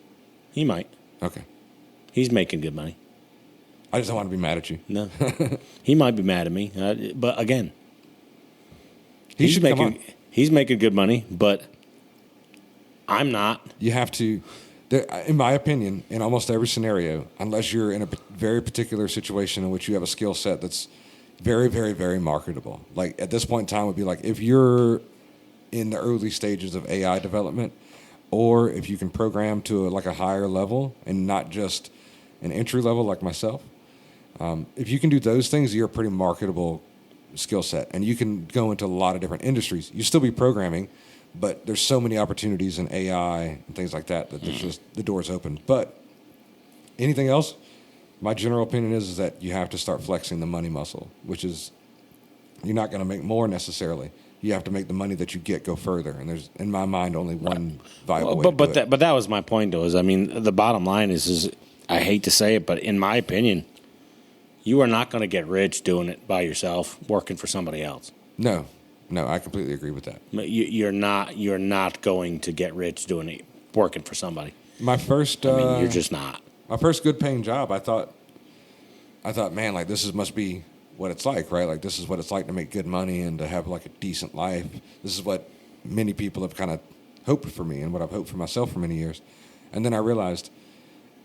He might. Okay. He's making good money. I just don't want to be mad at you. No. He might be mad at me. But again, he's making good money, but I'm not. You have to, in my opinion, in almost every scenario, unless you're in a very particular situation in which you have a skill set that's very, very, very marketable. Like at this point in time would be like if you're in the early stages of AI development, or if you can program to a higher level and not just an entry level like myself. If you can do those things, you're a pretty marketable skill set, and you can go into a lot of different industries. You still be programming, but there's so many opportunities in AI and things like that there's just the door's open. But anything else, My general opinion is that you have to start flexing the money muscle, which is you're not going to make more necessarily. You have to make the money that you get go further. And there's, in my mind, only one viable way to do it. But that was my point, though. Is I mean, the bottom line is I hate to say it, but in my opinion, you are not going to get rich doing it by yourself, working for somebody else. No, I completely agree with that. You're not going to get rich doing it, working for somebody. My first, you're just not. My first good paying job, I thought, man, like this must be what it's like, right? Like this is what it's like to make good money and to have like a decent life. This is what many people have kind of hoped for me and what I've hoped for myself for many years. And then I realized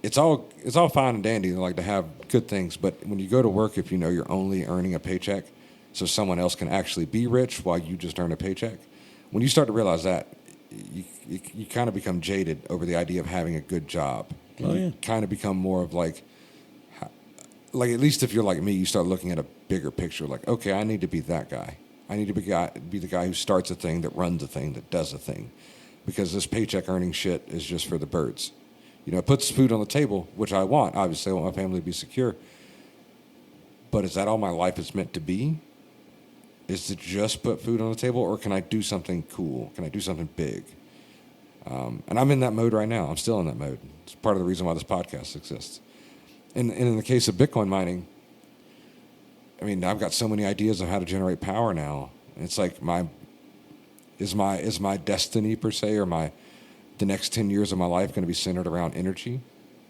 it's all fine and dandy, like to have good things, but when you go to work, if you know you're only earning a paycheck, so someone else can actually be rich while you just earn a paycheck. When you start to realize that, you kind of become jaded over the idea of having a good job. Oh, yeah. You kind of become more of like at least if you're like me, you start looking at a bigger picture. Like, okay, I need to be that guy. I need to be the guy who starts a thing, that runs a thing, that does a thing. Because this paycheck earning shit is just for the birds. You know, it puts food on the table, which I want. Obviously, I want my family to be secure. But is that all my life is meant to be? Is to just put food on the table? Or can I do something cool? Can I do something big? And I'm in that mode right now. I'm still in that mode. It's part of the reason why this podcast exists. And in the case of Bitcoin mining, I mean, I've got so many ideas of how to generate power now. And it's like is my destiny per se, or the next 10 years of my life going to be centered around energy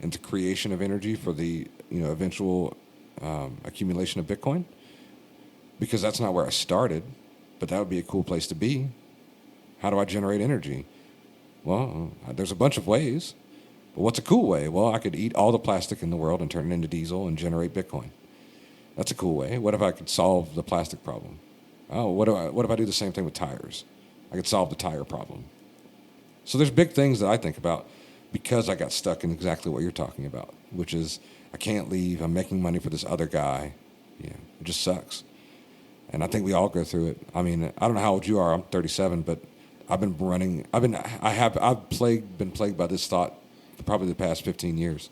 and the creation of energy for the eventual accumulation of Bitcoin? Because that's not where I started, but that would be a cool place to be. How do I generate energy? Well, there's a bunch of ways. But what's a cool way? Well, I could eat all the plastic in the world and turn it into diesel and generate Bitcoin. That's a cool way. What if I could solve the plastic problem? Oh, what if I do the same thing with tires? I could solve the tire problem. So there's big things that I think about because I got stuck in exactly what you're talking about, which is I can't leave. I'm making money for this other guy. Yeah, it just sucks. And I think we all go through it. I mean, I don't know how old you are. I'm 37, but I've been plagued by this thought for probably the past 15 years.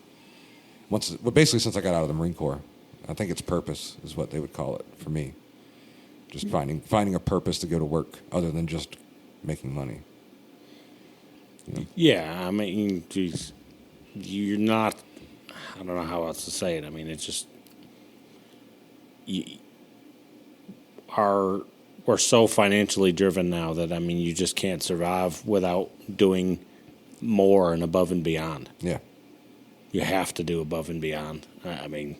Basically since I got out of the Marine Corps. I think it's purpose is what they would call it for me. Just finding a purpose to go to work other than just making money. You know? Yeah, I mean, geez, you're not. I don't know how else to say it. I mean, it's just we're so financially driven now that I mean, you just can't survive without doing more and above and beyond. Yeah, you have to do above and beyond. I mean,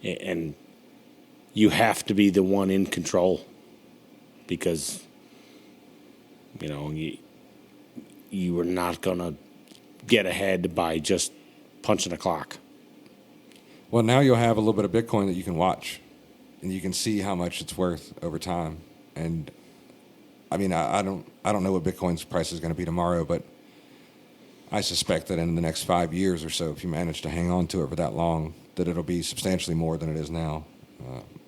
and you have to be the one in control because you are not going to get ahead by just punching a clock. Well, now you'll have a little bit of Bitcoin that you can watch, and you can see how much it's worth over time. And I mean, I don't know what Bitcoin's price is going to be tomorrow, but I suspect that in the next 5 years or so, if you manage to hang on to it for that long, that it'll be substantially more than it is now.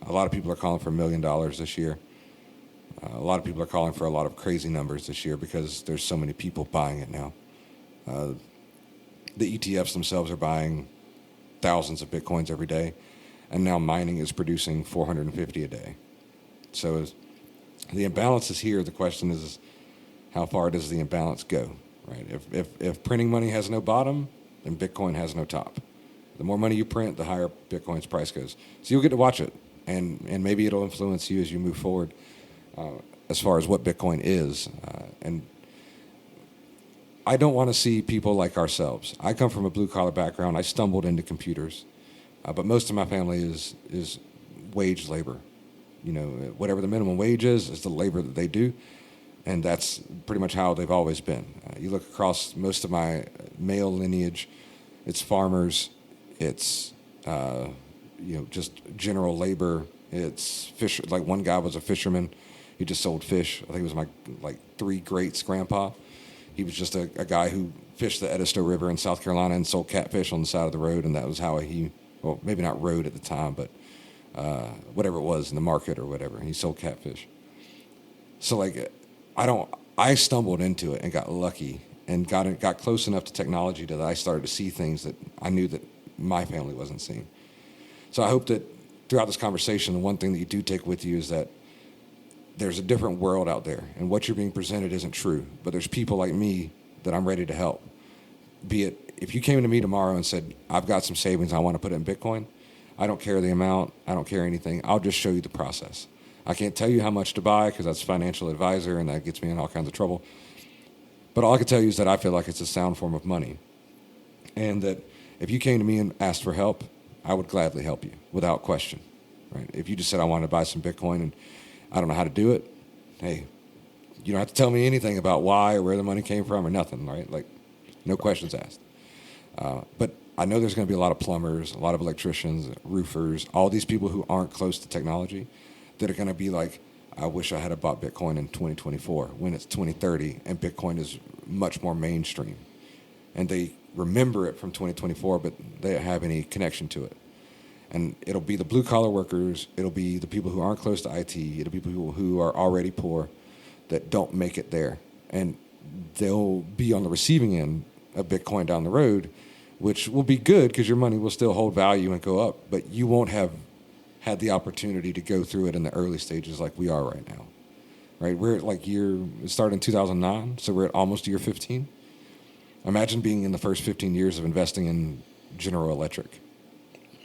A lot of people are calling for $1 million this year. A lot of people are calling for a lot of crazy numbers this year because there's so many people buying it now. The ETFs themselves are buying thousands of Bitcoins every day, and now mining is producing 450 a day. So the imbalance is here. The question is how far does the imbalance go? Right? If printing money has no bottom, then Bitcoin has no top. The more money you print, the higher Bitcoin's price goes. So you'll get to watch it, and maybe it'll influence you as you move forward as far as what Bitcoin is. And I don't want to see people like ourselves. I come from a blue-collar background. I stumbled into computers, but most of my family is wage labor. Whatever the minimum wage is the labor that they do, and that's pretty much how they've always been. You look across most of my male lineage, it's farmers, it's just general labor. It's fish. Like one guy was a fisherman. He just sold fish. I think it was my three greats grandpa. He was just a guy who fished the Edisto River in South Carolina and sold catfish on the side of the road, and that was how maybe not road at the time, but whatever it was in the market or whatever. And he sold catfish. So I stumbled into it and got lucky, and got close enough to technology that I started to see things that I knew that my family wasn't seeing. So I hope that throughout this conversation, the one thing that you do take with you is that there's a different world out there, and what you're being presented isn't true. But there's people like me that I'm ready to help. Be it if you came to me tomorrow and said, I've got some savings, I want to put it in Bitcoin, I don't care the amount, I don't care anything. I'll just show you the process. I can't tell you how much to buy because that's a financial advisor, and that gets me in all kinds of trouble. But all I can tell you is that I feel like it's a sound form of money. And that if you came to me and asked for help, I would gladly help you without question. Right? If you just said, I want to buy some Bitcoin and I don't know how to do it, hey, you don't have to tell me anything about why or where the money came from or nothing, right? Like, no questions asked. But I know there's going to be a lot of plumbers, a lot of electricians, roofers, all these people who aren't close to technology that are going to be like, I wish I had bought Bitcoin in 2024 when it's 2030 and Bitcoin is much more mainstream. And they remember it from 2024, but they don't have any connection to it. And it'll be the blue-collar workers, it'll be the people who aren't close to IT, it'll be people who are already poor that don't make it there. And they'll be on the receiving end of Bitcoin down the road, which will be good because your money will still hold value and go up, but you won't have had the opportunity to go through it in the early stages like we are right now. Right? We're at it started in 2009, so we're at almost year 15. Imagine being in the first 15 years of investing in General Electric.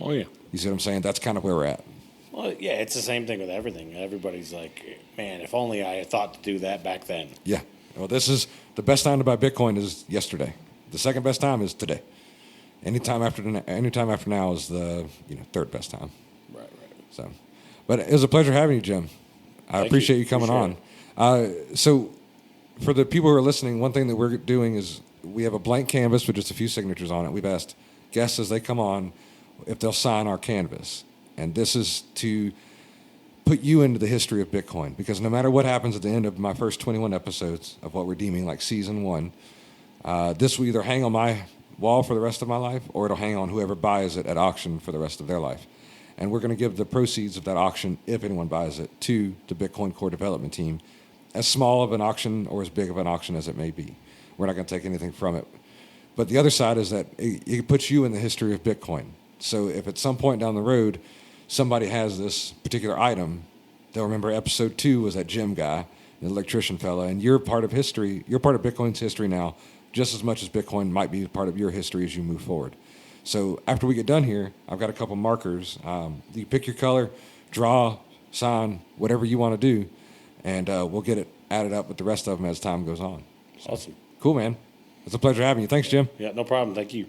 Oh, yeah. You see what I'm saying? That's kind of where we're at. Well, yeah, it's the same thing with everything. Everybody's like, man, if only I had thought to do that back then. Yeah. Well, this is the best time to buy Bitcoin is yesterday. The second best time is today. Anytime after now is the third best time. Right. So, but it was a pleasure having you, Jim. I appreciate you coming on. So, for the people who are listening, one thing that we're doing is we have a blank canvas with just a few signatures on it. We've asked guests as they come on if they'll sign our canvas. And this is to put you into the history of Bitcoin, because no matter what happens at the end of my first 21 episodes of what we're deeming like season 1, this will either hang on my wall for the rest of my life or it'll hang on whoever buys it at auction for the rest of their life. And we're going to give the proceeds of that auction, if anyone buys it, to the Bitcoin Core Development Team, as small of an auction or as big of an auction as it may be. We're not going to take anything from it. But the other side is that it puts you in the history of Bitcoin. So if at some point down the road somebody has this particular item, they'll remember episode 2 was that Jim guy, the electrician fella, and you're part of history. You're part of Bitcoin's history now, just as much as Bitcoin might be part of your history as you move forward. So after we get done here, I've got a couple markers. You pick your color, draw, sign, whatever you want to do, and we'll get it added up with the rest of them as time goes on. Awesome. Cool, man. It's a pleasure having you. Thanks, Jim. Yeah, no problem. Thank you.